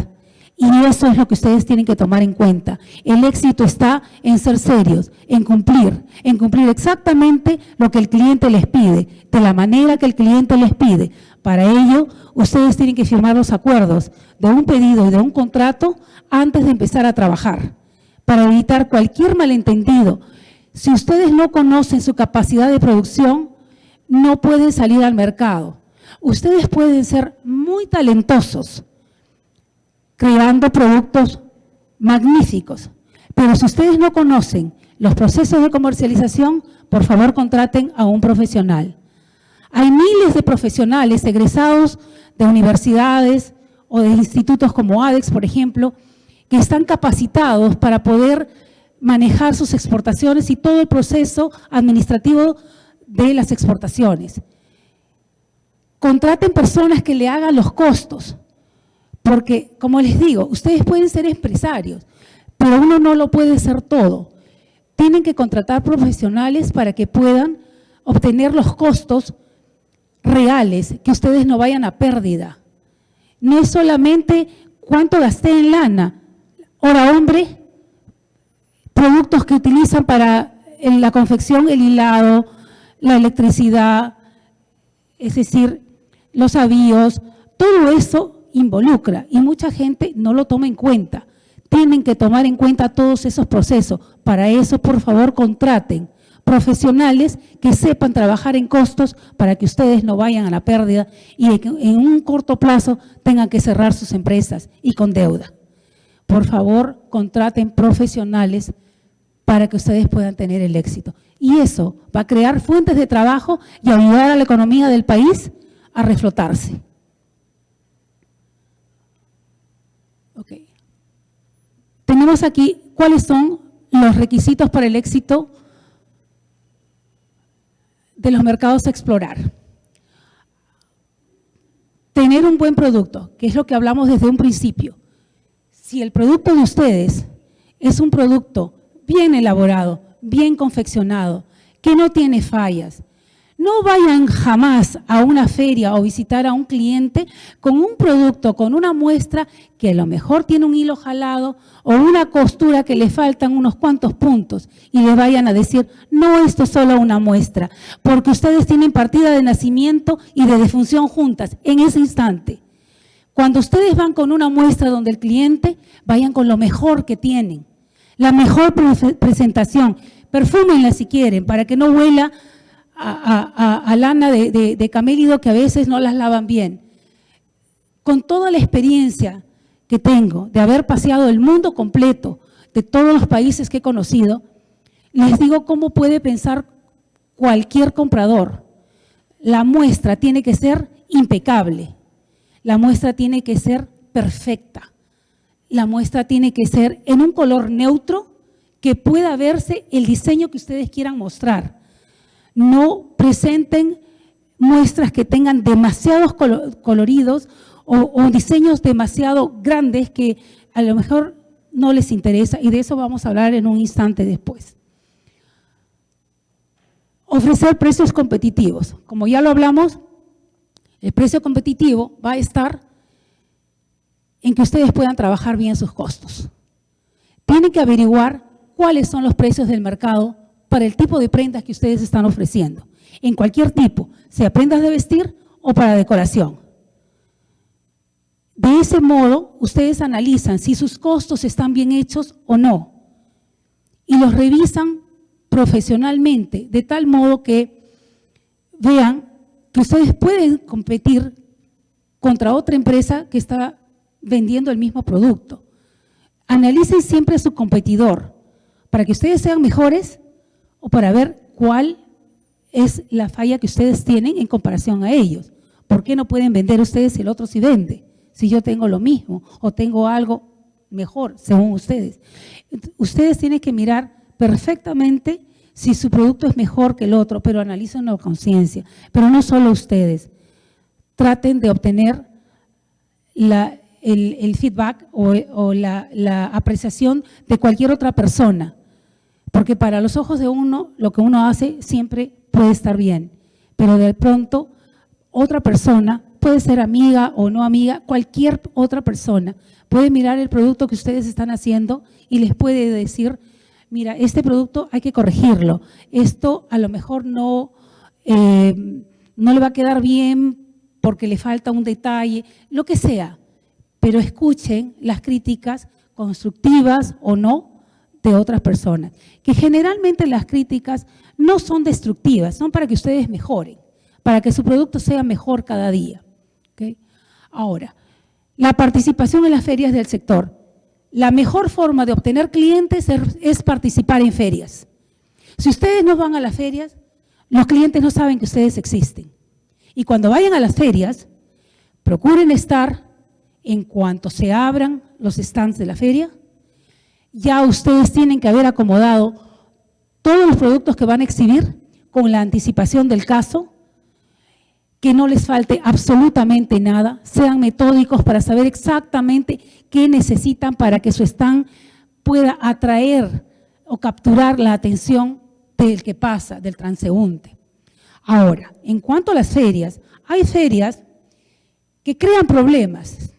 Y eso es lo que ustedes tienen que tomar en cuenta. El éxito está en ser serios, en cumplir exactamente lo que el cliente les pide, de la manera que el cliente les pide. Para ello, ustedes tienen que firmar los acuerdos de un pedido y de un contrato antes de empezar a trabajar, para evitar cualquier malentendido. Si ustedes no conocen su capacidad de producción, no pueden salir al mercado. Ustedes pueden ser muy talentosos, creando productos magníficos. Pero si ustedes no conocen los procesos de comercialización, por favor contraten a un profesional. Hay miles de profesionales egresados de universidades o de institutos como ADEX, por ejemplo, que están capacitados para poder manejar sus exportaciones y todo el proceso administrativo de las exportaciones. Contraten personas que le hagan los costos. Porque, como les digo, ustedes pueden ser empresarios, pero uno no lo puede ser todo. Tienen que contratar profesionales para que puedan obtener los costos reales, que ustedes no vayan a pérdida. No es solamente cuánto gasté en lana, hora hombre, productos que utilizan para la confección, el hilado, la electricidad, es decir, los avíos, todo eso involucra y mucha gente no lo toma en cuenta. Tienen que tomar en cuenta todos esos procesos. Para eso, por favor, contraten profesionales que sepan trabajar en costos para que ustedes no vayan a la pérdida y que en un corto plazo tengan que cerrar sus empresas y con deuda. Por favor, contraten profesionales para que ustedes puedan tener el éxito. Y eso va a crear fuentes de trabajo y ayudar a la economía del país a reflotarse. Okay. Tenemos aquí cuáles son los requisitos para el éxito de los mercados a explorar. Tener un buen producto, que es lo que hablamos desde un principio. Si el producto de ustedes es un producto bien elaborado, bien confeccionado, que no tiene fallas, no vayan jamás a una feria o visitar a un cliente con un producto, con una muestra que a lo mejor tiene un hilo jalado o una costura que le faltan unos cuantos puntos y le vayan a decir, no, esto es solo una muestra, porque ustedes tienen partida de nacimiento y de defunción juntas en ese instante. Cuando ustedes van con una muestra donde el cliente, vayan con lo mejor que tienen, la mejor presentación, perfúmenla si quieren para que no huela a lana de camélido que a veces no las lavan bien. Con toda la experiencia que tengo de haber paseado el mundo completo, de todos los países que he conocido, les digo cómo puede pensar cualquier comprador. La muestra tiene que ser impecable, la muestra tiene que ser perfecta, la muestra tiene que ser en un color neutro que pueda verse el diseño que ustedes quieran mostrar. No presenten muestras que tengan demasiados coloridos o diseños demasiado grandes que a lo mejor no les interesa, y de eso vamos a hablar en un instante después. Ofrecer precios competitivos. Como ya lo hablamos, el precio competitivo va a estar en que ustedes puedan trabajar bien sus costos. Tienen que averiguar cuáles son los precios del mercado para el tipo de prendas que ustedes están ofreciendo, en cualquier tipo, sea prendas de vestir o para decoración. De ese modo, ustedes analizan si sus costos están bien hechos o no y los revisan profesionalmente, de tal modo que vean que ustedes pueden competir contra otra empresa que está vendiendo el mismo producto. Analicen siempre a su competidor para que ustedes sean mejores o para ver cuál es la falla que ustedes tienen en comparación a ellos. ¿Por qué no pueden vender ustedes si el otro sí vende? Si yo tengo lo mismo o tengo algo mejor, según ustedes. Ustedes tienen que mirar perfectamente si su producto es mejor que el otro, pero analícenlo a conciencia. Pero no solo ustedes. Traten de obtener el feedback o la apreciación de cualquier otra persona. Porque para los ojos de uno, lo que uno hace siempre puede estar bien, pero de pronto otra persona, puede ser amiga o no amiga, cualquier otra persona puede mirar el producto que ustedes están haciendo y les puede decir, mira, este producto hay que corregirlo, esto a lo mejor no le va a quedar bien porque le falta un detalle, lo que sea, pero escuchen las críticas constructivas o no de otras personas, que generalmente las críticas no son destructivas, son para que ustedes mejoren, para que su producto sea mejor cada día. ¿Okay? Ahora, la participación en las ferias del sector. La mejor forma de obtener clientes es participar en ferias. Si ustedes no van a las ferias, los clientes no saben que ustedes existen. Y cuando vayan a las ferias, procuren estar en cuanto se abran los stands de la feria. Ya ustedes tienen que haber acomodado todos los productos que van a exhibir con la anticipación del caso, que no les falte absolutamente nada, sean metódicos para saber exactamente qué necesitan para que su stand pueda atraer o capturar la atención del que pasa, del transeúnte. Ahora, en cuanto a las ferias, hay ferias que crean problemas,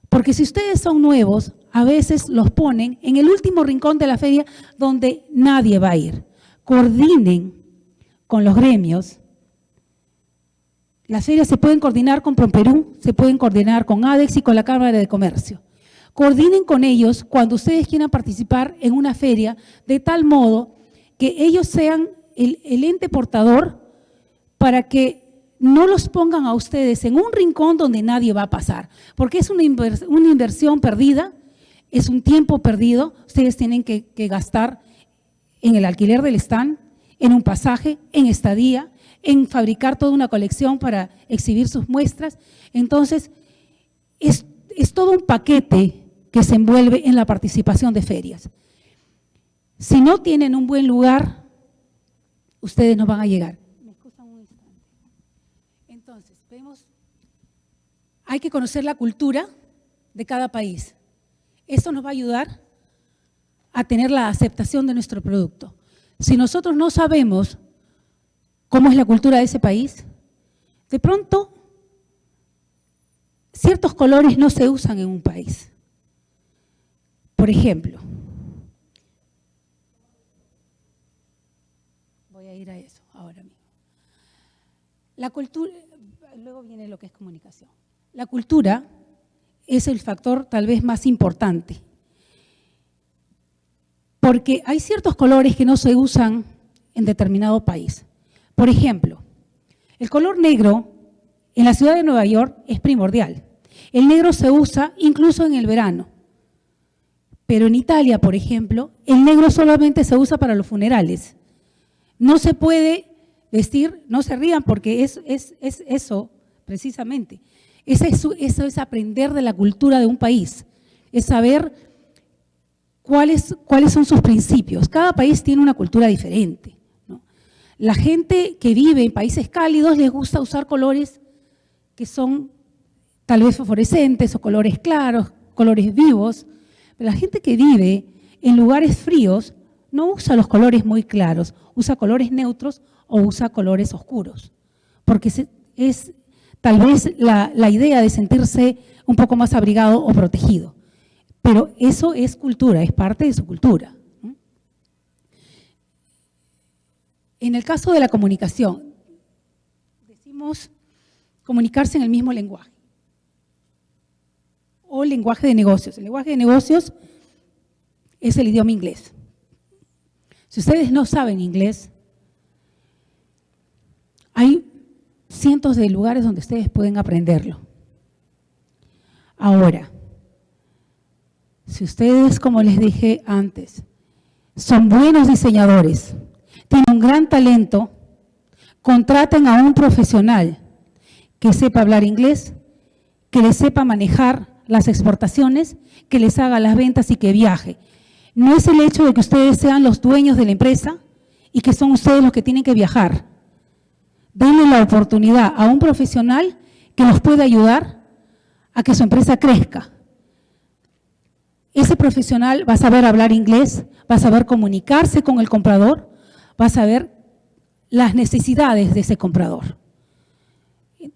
porque si ustedes son nuevos, a veces los ponen en el último rincón de la feria donde nadie va a ir. Coordinen con los gremios. Las ferias se pueden coordinar con Promperú, se pueden coordinar con ADEX y con la Cámara de Comercio. Coordinen con ellos cuando ustedes quieran participar en una feria, de tal modo que ellos sean el ente portador para que no los pongan a ustedes en un rincón donde nadie va a pasar, porque es una inversión perdida, es un tiempo perdido. Ustedes tienen que gastar en el alquiler del stand, en un pasaje, en estadía, en fabricar toda una colección para exhibir sus muestras. Entonces, es todo un paquete que se envuelve en la participación de ferias. Si no tienen un buen lugar, ustedes no van a llegar. ¿Me excusan un instante? Entonces, vemos, hay que conocer la cultura de cada país. Esto nos va a ayudar a tener la aceptación de nuestro producto. Si nosotros no sabemos cómo es la cultura de ese país, de pronto ciertos colores no se usan en un país. Por ejemplo, voy a ir a eso ahora mismo. La cultura, luego viene lo que es comunicación. La cultura es el factor tal vez más importante, porque hay ciertos colores que no se usan en determinado país. Por ejemplo, el color negro en la ciudad de Nueva York es primordial. El negro se usa incluso en el verano. Pero en Italia, por ejemplo, el negro solamente se usa para los funerales. No se puede vestir, no se rían porque es eso precisamente. Eso es aprender de la cultura de un país, es saber cuáles son sus principios. Cada país tiene una cultura diferente, ¿no? La gente que vive en países cálidos les gusta usar colores que son tal vez fosforescentes o colores claros, colores vivos. Pero la gente que vive en lugares fríos no usa los colores muy claros, usa colores neutros o usa colores oscuros, porque es tal vez la idea de sentirse un poco más abrigado o protegido. Pero eso es cultura, es parte de su cultura. En el caso de la comunicación, decimos comunicarse en el mismo lenguaje o lenguaje de negocios. El lenguaje de negocios es el idioma inglés. Si ustedes no saben inglés, hay cientos de lugares donde ustedes pueden aprenderlo. Ahora, si ustedes, como les dije antes, son buenos diseñadores, tienen un gran talento, contraten a un profesional que sepa hablar inglés, que les sepa manejar las exportaciones, que les haga las ventas y que viaje. No es el hecho de que ustedes sean los dueños de la empresa y que son ustedes los que tienen que viajar. Denle la oportunidad a un profesional que los pueda ayudar a que su empresa crezca. Ese profesional va a saber hablar inglés, va a saber comunicarse con el comprador, va a saber las necesidades de ese comprador.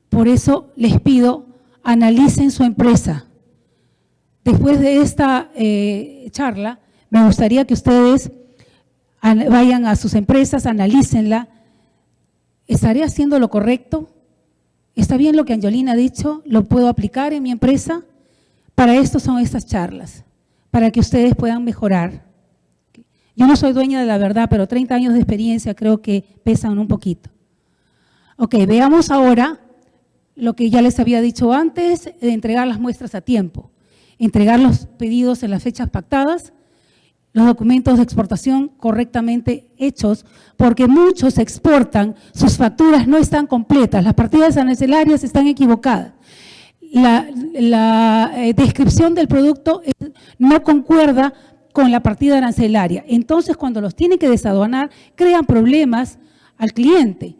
Por eso les pido, analicen su empresa. Después de esta charla, me gustaría que ustedes vayan a sus empresas, analícenla. ¿Estaré haciendo lo correcto? ¿Está bien lo que Angelina ha dicho? ¿Lo puedo aplicar en mi empresa? Para esto son estas charlas, para que ustedes puedan mejorar. Yo no soy dueña de la verdad, pero 30 años de experiencia creo que pesan un poquito. Ok, veamos ahora lo que ya les había dicho antes, de entregar las muestras a tiempo, entregar los pedidos en las fechas pactadas, los documentos de exportación correctamente hechos, porque muchos exportan, sus facturas no están completas, las partidas arancelarias están equivocadas. La descripción del producto no concuerda con la partida arancelaria. Entonces, cuando los tienen que desaduanar, crean problemas al cliente,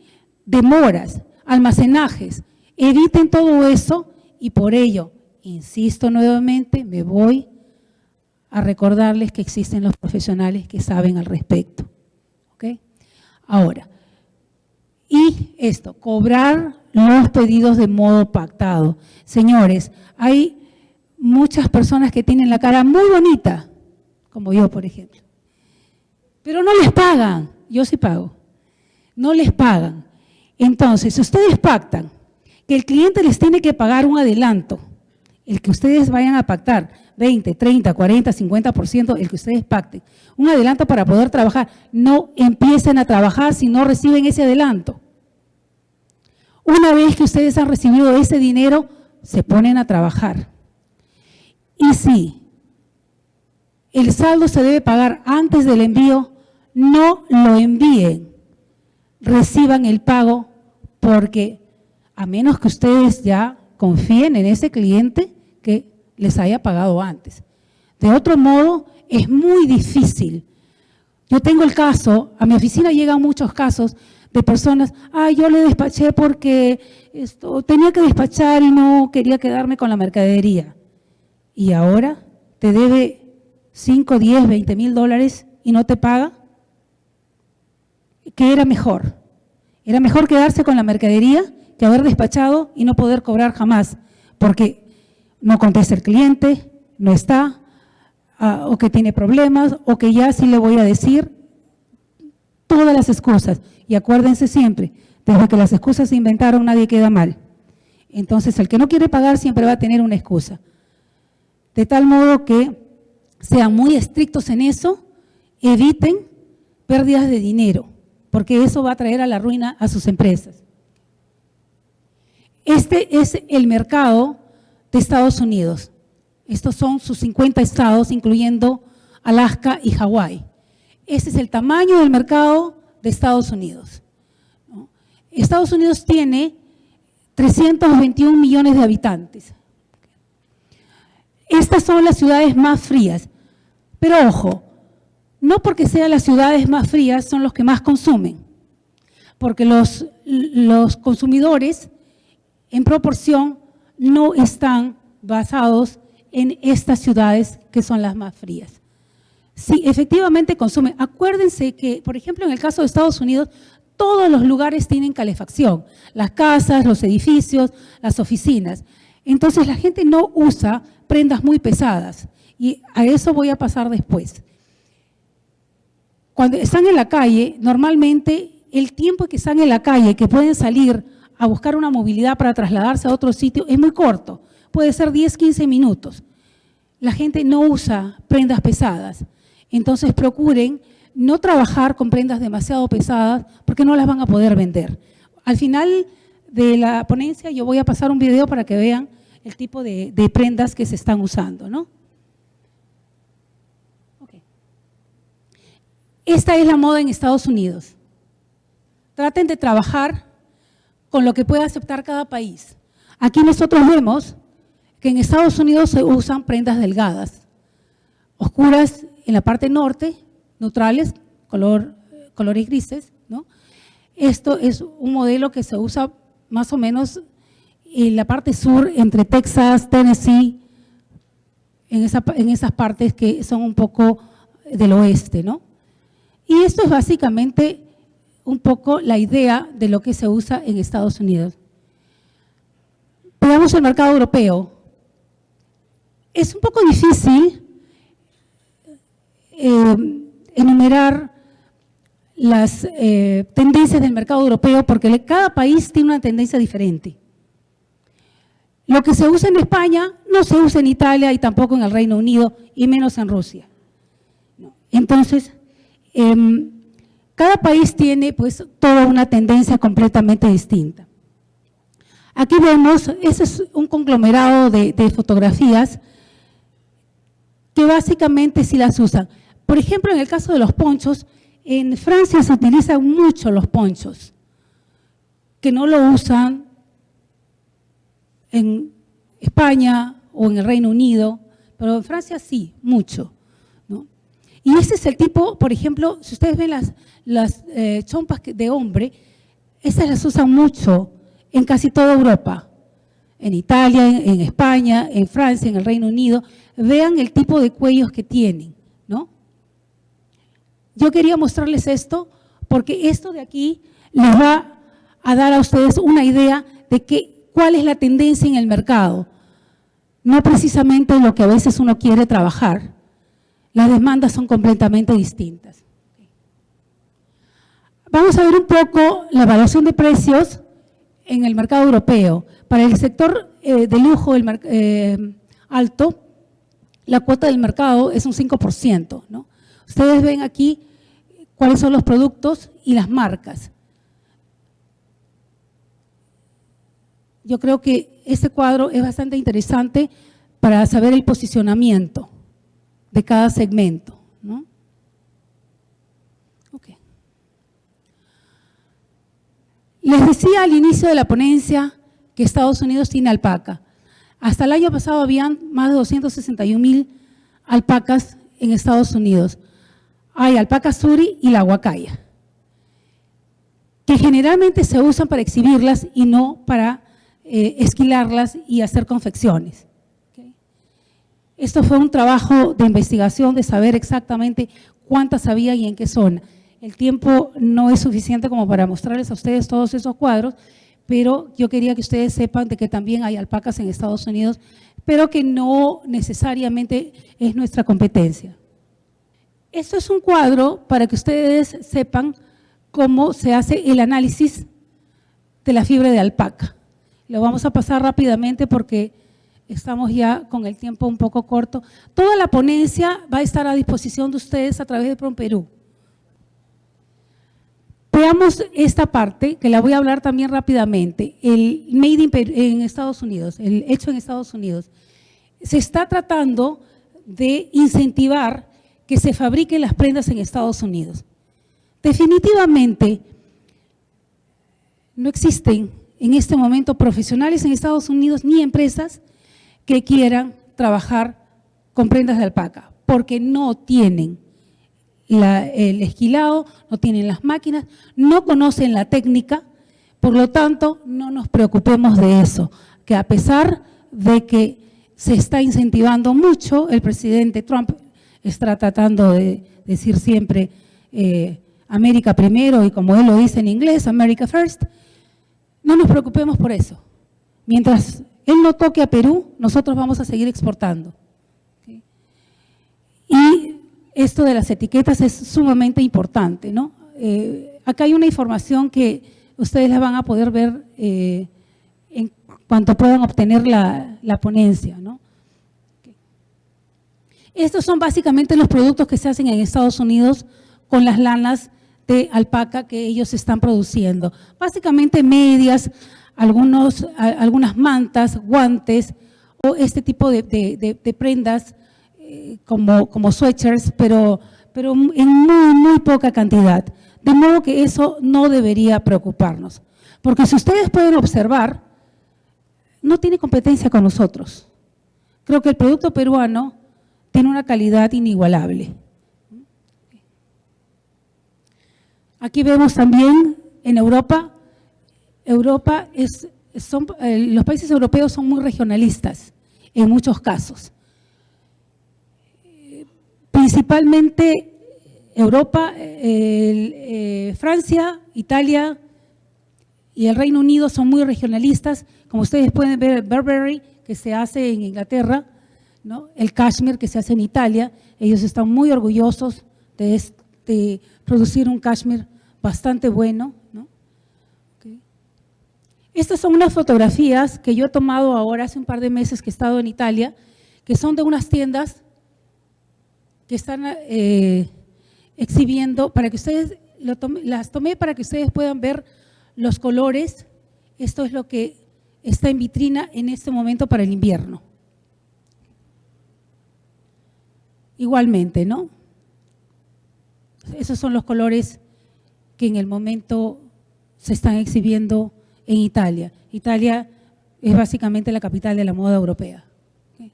demoras, almacenajes. Eviten todo eso y por ello, insisto nuevamente, me voy a recordarles que existen los profesionales que saben al respecto. ¿Ok? Ahora, y esto, cobrar los pedidos de modo pactado. Señores, hay muchas personas que tienen la cara muy bonita, como yo, por ejemplo, pero no les pagan. Yo sí pago. No les pagan. Entonces, si ustedes pactan que el cliente les tiene que pagar un adelanto, el que ustedes vayan a pactar, 20, 30, 40, 50%, el que ustedes pacten, un adelanto para poder trabajar, no empiecen a trabajar si no reciben ese adelanto. Una vez que ustedes han recibido ese dinero, se ponen a trabajar. Y si el saldo se debe pagar antes del envío, no lo envíen, reciban el pago, porque a menos que ustedes ya confíen en ese cliente que les haya pagado antes. De otro modo, es muy difícil. Yo tengo el caso, a mi oficina llegan muchos casos de personas, yo le despaché porque tenía que despachar y no quería quedarme con la mercadería. Y ahora te debe 5, 10, 20 mil dólares y no te paga. ¿Qué era mejor? Era mejor quedarse con la mercadería que haber despachado y no poder cobrar jamás, porque no contesta el cliente, no está, o que tiene problemas, o que ya sí le voy a decir todas las excusas. Y acuérdense siempre, desde que las excusas se inventaron nadie queda mal. Entonces el que no quiere pagar siempre va a tener una excusa. De tal modo que sean muy estrictos en eso, eviten pérdidas de dinero, porque eso va a traer a la ruina a sus empresas. Este es el mercado de Estados Unidos. Estos son sus 50 estados, incluyendo Alaska y Hawái. Ese es el tamaño del mercado de Estados Unidos, ¿no? Estados Unidos tiene 321 millones de habitantes. Estas son las ciudades más frías. Pero ojo, no porque sean las ciudades más frías son los que más consumen, porque los consumidores en proporción no están basados en estas ciudades que son las más frías. Sí, efectivamente consumen. Acuérdense que, por ejemplo, en el caso de Estados Unidos, todos los lugares tienen calefacción, las casas, los edificios, las oficinas. Entonces la gente no usa prendas muy pesadas y a eso voy a pasar después. Cuando están en la calle, normalmente el tiempo que están en la calle, que pueden salir a buscar una movilidad para trasladarse a otro sitio, es muy corto, puede ser 10, 15 minutos. La gente no usa prendas pesadas, entonces procuren no trabajar con prendas demasiado pesadas porque no las van a poder vender. Al final de la ponencia yo voy a pasar un video para que vean el tipo de prendas que se están usando, ¿no? Okay. Esta es la moda en Estados Unidos. Traten de trabajar con lo que pueda aceptar cada país. Aquí nosotros vemos que en Estados Unidos se usan prendas delgadas, oscuras en la parte norte, neutrales, colores grises, ¿no? Esto es un modelo que se usa más o menos en la parte sur, entre Texas, Tennessee, en esas partes que son un poco del oeste, ¿no? Y esto es básicamente un poco la idea de lo que se usa en Estados Unidos. Veamos el mercado europeo. Es un poco difícil enumerar las tendencias del mercado europeo porque cada país tiene una tendencia diferente. Lo que se usa en España no se usa en Italia y tampoco en el Reino Unido y menos en Rusia. Entonces, cada país tiene pues toda una tendencia completamente distinta. Aquí vemos, ese es un conglomerado de fotografías que básicamente sí las usan. Por ejemplo, en el caso de los ponchos, en Francia se utilizan mucho los ponchos, que no lo usan en España o en el Reino Unido, pero en Francia sí, mucho, ¿no? Y ese es el tipo, por ejemplo, si ustedes ven las chompas de hombre, esas las usan mucho en casi toda Europa, en Italia, en España, en Francia, en el Reino Unido. Vean el tipo de cuellos que tienen, ¿no? Yo quería mostrarles esto porque esto de aquí les va a dar a ustedes una idea de cuál es la tendencia en el mercado. no precisamente lo que a veces uno quiere trabajar. Las demandas son completamente distintas. Vamos a ver un poco la evaluación de precios en el mercado europeo. Para el sector de lujo alto, la cuota del mercado es un 5%, ¿no? Ustedes ven aquí cuáles son los productos y las marcas. Yo creo que este cuadro es bastante interesante para saber el posicionamiento de cada segmento, ¿no? Okay. Les decía al inicio de la ponencia que Estados Unidos tiene alpaca. Hasta el año pasado habían más de 261,000 alpacas en Estados Unidos. Hay alpaca suri y la huacaya, que generalmente se usan para exhibirlas y no para esquilarlas y hacer confecciones. ¿Okay? Esto fue un trabajo de investigación de saber exactamente cuántas había y en qué zona. El tiempo no es suficiente como para mostrarles a ustedes todos esos cuadros, pero yo quería que ustedes sepan de que también hay alpacas en Estados Unidos, pero que no necesariamente es nuestra competencia. Esto es un cuadro para que ustedes sepan cómo se hace el análisis de la fibra de alpaca. Lo vamos a pasar rápidamente porque estamos ya con el tiempo un poco corto. Toda la ponencia va a estar a disposición de ustedes a través de PROMPERÚ. Veamos esta parte, que la voy a hablar también rápidamente. El Made in Perú en Estados Unidos, el hecho en Estados Unidos. Se está tratando de incentivar que se fabriquen las prendas en Estados Unidos. Definitivamente no existen en este momento profesionales en Estados Unidos ni empresas que quieran trabajar con prendas de alpaca, porque no tienen el esquilado, no tienen las máquinas, no conocen la técnica, por lo tanto no nos preocupemos de eso, que a pesar de que se está incentivando mucho, el presidente Trump está tratando de decir siempre América primero y como él lo dice en inglés, America first, no nos preocupemos por eso. Mientras él no toque a Perú, nosotros vamos a seguir exportando. ¿Okay? Y esto de las etiquetas es sumamente importante, ¿no? Acá hay una información que ustedes la van a poder ver en cuanto puedan obtener la ponencia, ¿no? Okay. Estos son básicamente los productos que se hacen en Estados Unidos con las lanas de alpaca que ellos están produciendo. Básicamente medias, algunas mantas, guantes o este tipo de prendas como sweatshirts, pero en muy poca cantidad. De modo que eso no debería preocuparnos. Porque si ustedes pueden observar, no tiene competencia con nosotros. Creo que el producto peruano tiene una calidad inigualable. Aquí vemos también en Europa, los países europeos son muy regionalistas en muchos casos. Principalmente Europa, Francia, Italia y el Reino Unido son muy regionalistas. Como ustedes pueden ver, el Burberry que se hace en Inglaterra, ¿no? El cashmere que se hace en Italia, ellos están muy orgullosos de producir un cashmere bastante bueno, ¿no? Okay. Estas son unas fotografías que yo he tomado ahora hace un par de meses que he estado en Italia, que son de unas tiendas que están exhibiendo, para que ustedes las tomé para que ustedes puedan ver los colores. Esto es lo que está en vitrina en este momento para el invierno. Igualmente, ¿no? Esos son los colores que en el momento se están exhibiendo en Italia. Italia es básicamente la capital de la moda europea. ¿Okay?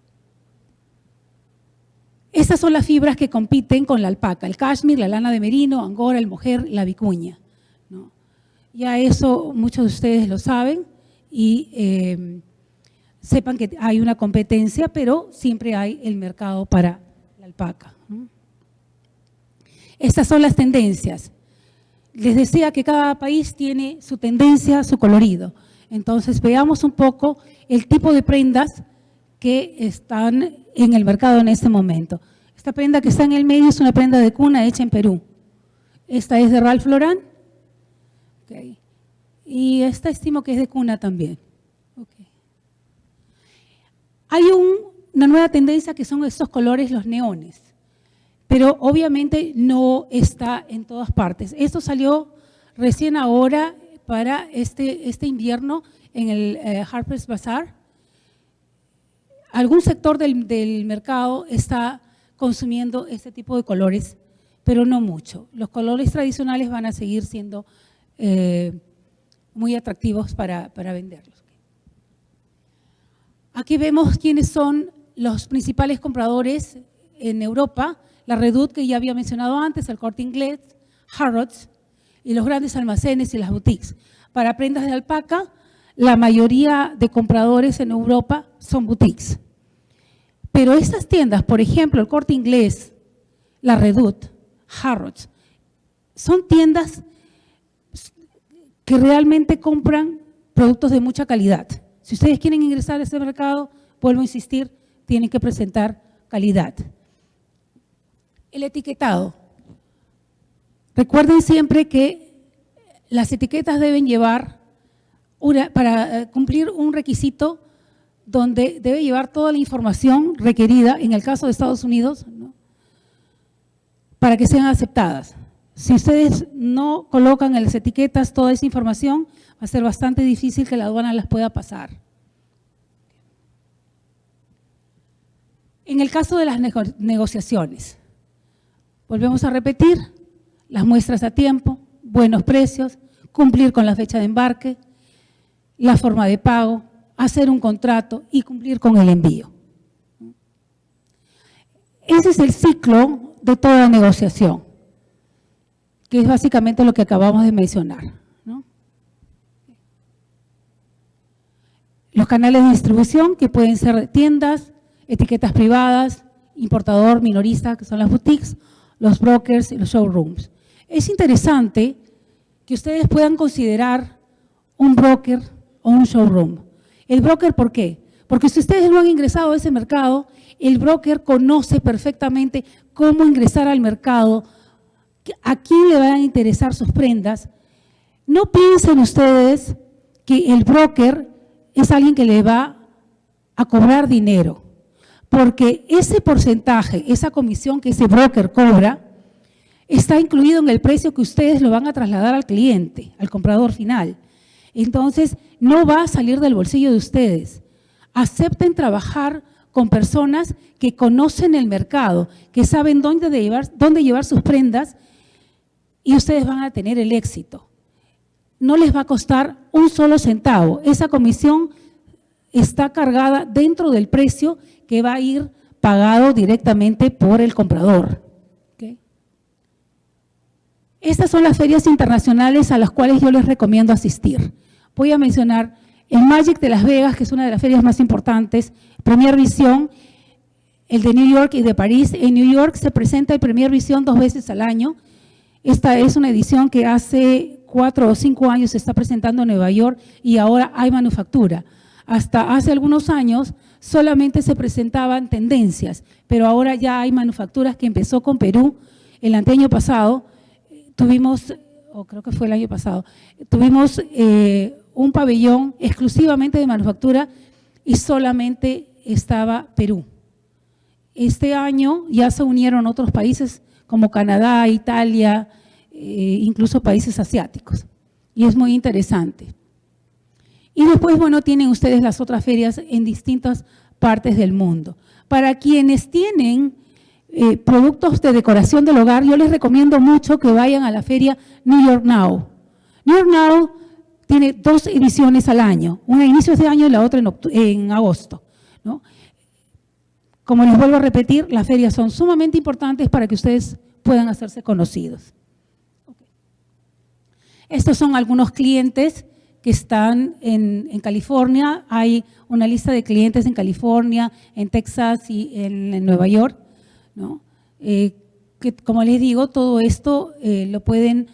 Estas son las fibras que compiten con la alpaca, el cashmere, la lana de merino, angora, el mohair, la vicuña, ¿no? Ya eso muchos de ustedes lo saben y sepan que hay una competencia, pero siempre hay el mercado para la alpaca, ¿no? Estas son las tendencias. Les decía que cada país tiene su tendencia, su colorido. Entonces, veamos un poco el tipo de prendas que están en el mercado en este momento. Esta prenda que está en el medio es una prenda de cuna hecha en Perú. Esta es de Ralph Lauren. Okay. Y esta estimo que es de cuna también. Okay. Hay una nueva tendencia que son estos colores, los neones, pero obviamente no está en todas partes. Esto salió recién ahora para este invierno en el Harper's Bazaar. Algún sector del mercado está consumiendo este tipo de colores, pero no mucho. Los colores tradicionales van a seguir siendo muy atractivos para venderlos. Aquí vemos quiénes son los principales compradores en Europa. La Redoute, que ya había mencionado antes, el Corte Inglés, Harrods y los grandes almacenes y las boutiques. Para prendas de alpaca, la mayoría de compradores en Europa son boutiques. Pero estas tiendas, por ejemplo, el Corte Inglés, la Redoute, Harrods, son tiendas que realmente compran productos de mucha calidad. Si ustedes quieren ingresar a ese mercado, vuelvo a insistir, tienen que presentar calidad. El etiquetado. Recuerden siempre que las etiquetas deben llevar, para cumplir un requisito donde debe llevar toda la información requerida, en el caso de Estados Unidos, ¿no?, para que sean aceptadas. Si ustedes no colocan en las etiquetas toda esa información, va a ser bastante difícil que la aduana las pueda pasar. En el caso de las negociaciones, volvemos a repetir, las muestras a tiempo, buenos precios, cumplir con la fecha de embarque, la forma de pago, hacer un contrato y cumplir con el envío. Ese es el ciclo de toda negociación, que es básicamente lo que acabamos de mencionar, ¿no? Los canales de distribución, que pueden ser tiendas, etiquetas privadas, importador, minorista, que son las boutiques, los brokers y los showrooms. Es interesante que ustedes puedan considerar un broker o un showroom. El broker, ¿por qué? Porque si ustedes no han ingresado a ese mercado, el broker conoce perfectamente cómo ingresar al mercado, a quién le van a interesar sus prendas. No piensen ustedes que el broker es alguien que le va a cobrar dinero, porque ese porcentaje, esa comisión que ese broker cobra, está incluido en el precio que ustedes lo van a trasladar al cliente, al comprador final. Entonces, no va a salir del bolsillo de ustedes. Acepten trabajar con personas que conocen el mercado, que saben dónde llevar sus prendas, y ustedes van a tener el éxito. No les va a costar un solo centavo. Esa comisión está cargada dentro del precio que va a ir pagado directamente por el comprador. ¿Okay? Estas son las ferias internacionales a las cuales yo les recomiendo asistir. Voy a mencionar el Magic de Las Vegas, que es una de las ferias más importantes, Premier Vision, el de New York y de París. En New York se presenta el Premier Vision 2 veces al año. Esta es una edición que hace 4 o 5 años se está presentando en Nueva York y ahora hay manufactura. Hasta hace algunos años solamente se presentaban tendencias, pero ahora ya hay manufacturas, que empezó con Perú el año pasado. Tuvimos, o creo que fue el año pasado, tuvimos un pabellón exclusivamente de manufactura y solamente estaba Perú. Este año ya se unieron otros países como Canadá, Italia, incluso países asiáticos. Y es muy interesante. Y después, bueno, tienen ustedes las otras ferias en distintas partes del mundo. Para quienes tienen productos de decoración del hogar, yo les recomiendo mucho que vayan a la feria New York Now. New York Now tiene 2 ediciones al año, una a inicios de año y la otra en agosto, ¿no? Como les vuelvo a repetir, las ferias son sumamente importantes para que ustedes puedan hacerse conocidos. Okay. Estos son algunos clientes que están en California. Hay una lista de clientes en California, en Texas y en Nueva York, ¿no? Que, como les digo, todo esto lo pueden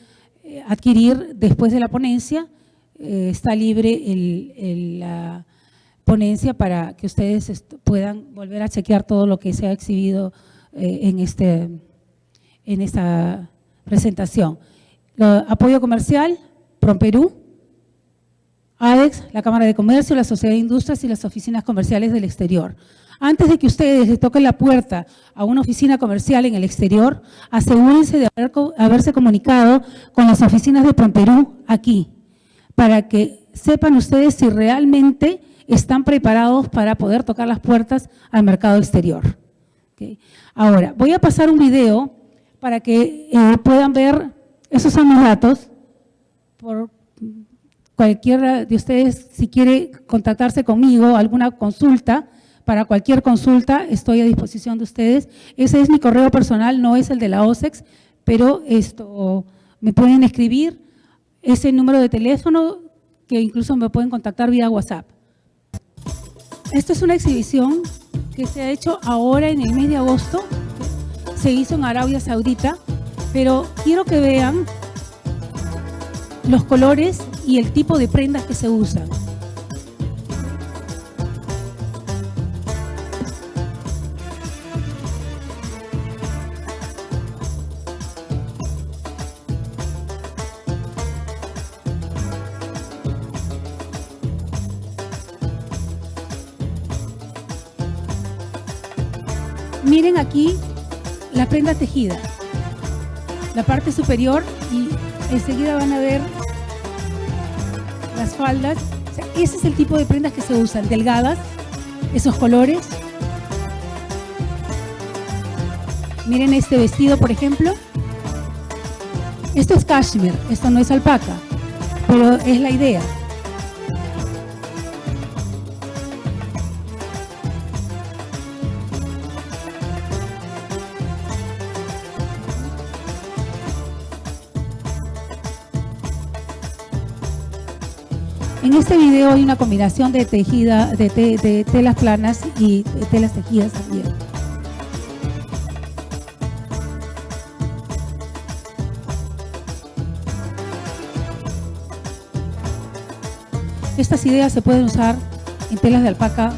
adquirir después de la ponencia. Está libre ponencia para que ustedes puedan volver a chequear todo lo que se ha exhibido en esta presentación. Apoyo comercial, PROMPERÚ, ADEX, la Cámara de Comercio, la Sociedad de Industrias y las oficinas comerciales del exterior. Antes de que ustedes les toquen la puerta a una oficina comercial en el exterior, asegúrense de haberse comunicado con las oficinas de PROMPERÚ aquí, para que sepan ustedes si realmente están preparados para poder tocar las puertas al mercado exterior. ¿Okay? Ahora, voy a pasar un video para que puedan ver, esos son mis datos, por cualquiera de ustedes, si quiere contactarse conmigo, alguna consulta, para cualquier consulta estoy a disposición de ustedes. Ese es mi correo personal, no es el de la OSEX, pero me pueden escribir ese número de teléfono que incluso me pueden contactar vía WhatsApp. Esto es una exhibición que se ha hecho ahora en el mes de agosto, se hizo en Arabia Saudita, pero quiero que vean los colores y el tipo de prendas que se usan. Miren aquí la prenda tejida, la parte superior, y enseguida van a ver las faldas. O sea, ese es el tipo de prendas que se usan, delgadas, esos colores. Miren este vestido, por ejemplo. Esto es cashmere, esto no es alpaca, pero es la idea. En este video hay una combinación de tejida, de telas planas y de telas tejidas también. Estas ideas se pueden usar en telas de alpaca,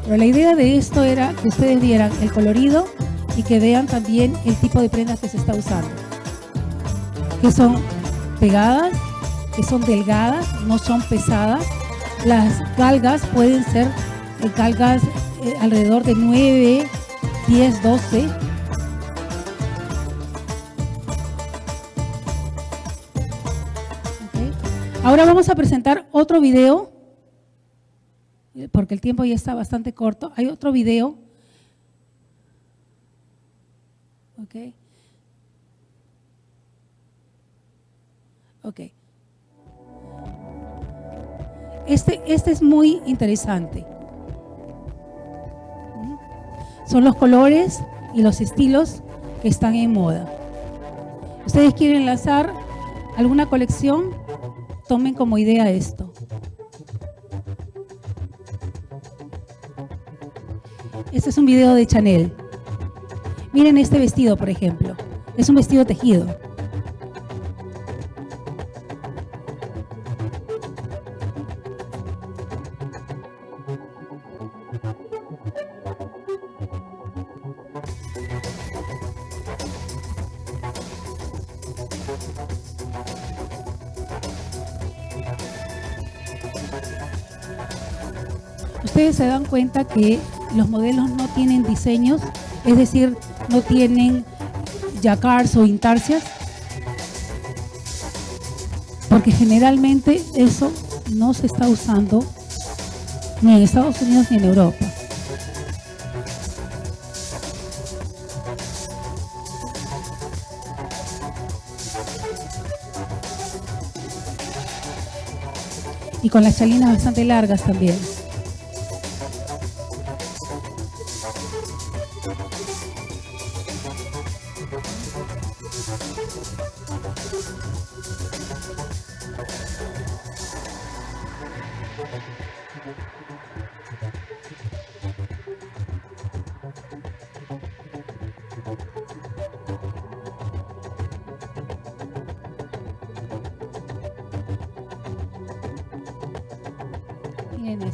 pero la idea de esto era que ustedes vieran el colorido y que vean también el tipo de prendas que se está usando, que son pegadas, que son delgadas, no son pesadas. Las galgas pueden ser galgas alrededor de 9, 10, 12. Okay. Ahora vamos a presentar otro video, porque el tiempo ya está bastante corto. Hay otro video. Okay. Ok. Este es muy interesante. Son los colores y los estilos que están en moda. ¿Ustedes quieren lanzar alguna colección? Tomen como idea esto. Este es un video de Chanel. Miren este vestido, por ejemplo. Es un vestido tejido. Ustedes se dan cuenta que los modelos no tienen diseños, es decir, no tienen jacquards o intarsias, porque generalmente eso no se está usando ni en Estados Unidos ni en Europa. Y con las chalinas bastante largas también. tiene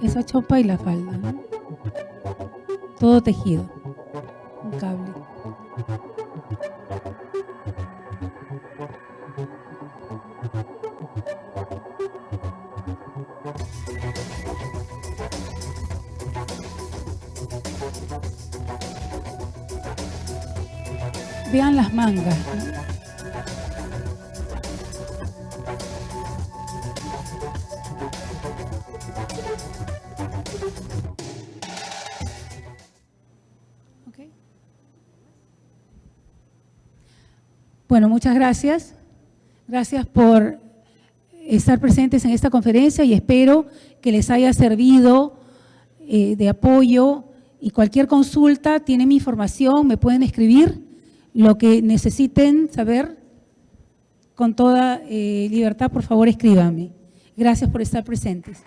esa chompa y la falda, ¿no? Todo tejido, un cable. Vean las mangas, ¿no? Okay. Bueno, muchas gracias. Gracias por estar presentes en esta conferencia y espero que les haya servido de apoyo, y cualquier consulta, tienen mi información, me pueden escribir lo que necesiten saber con toda libertad, por favor escríbanme. Gracias por estar presentes.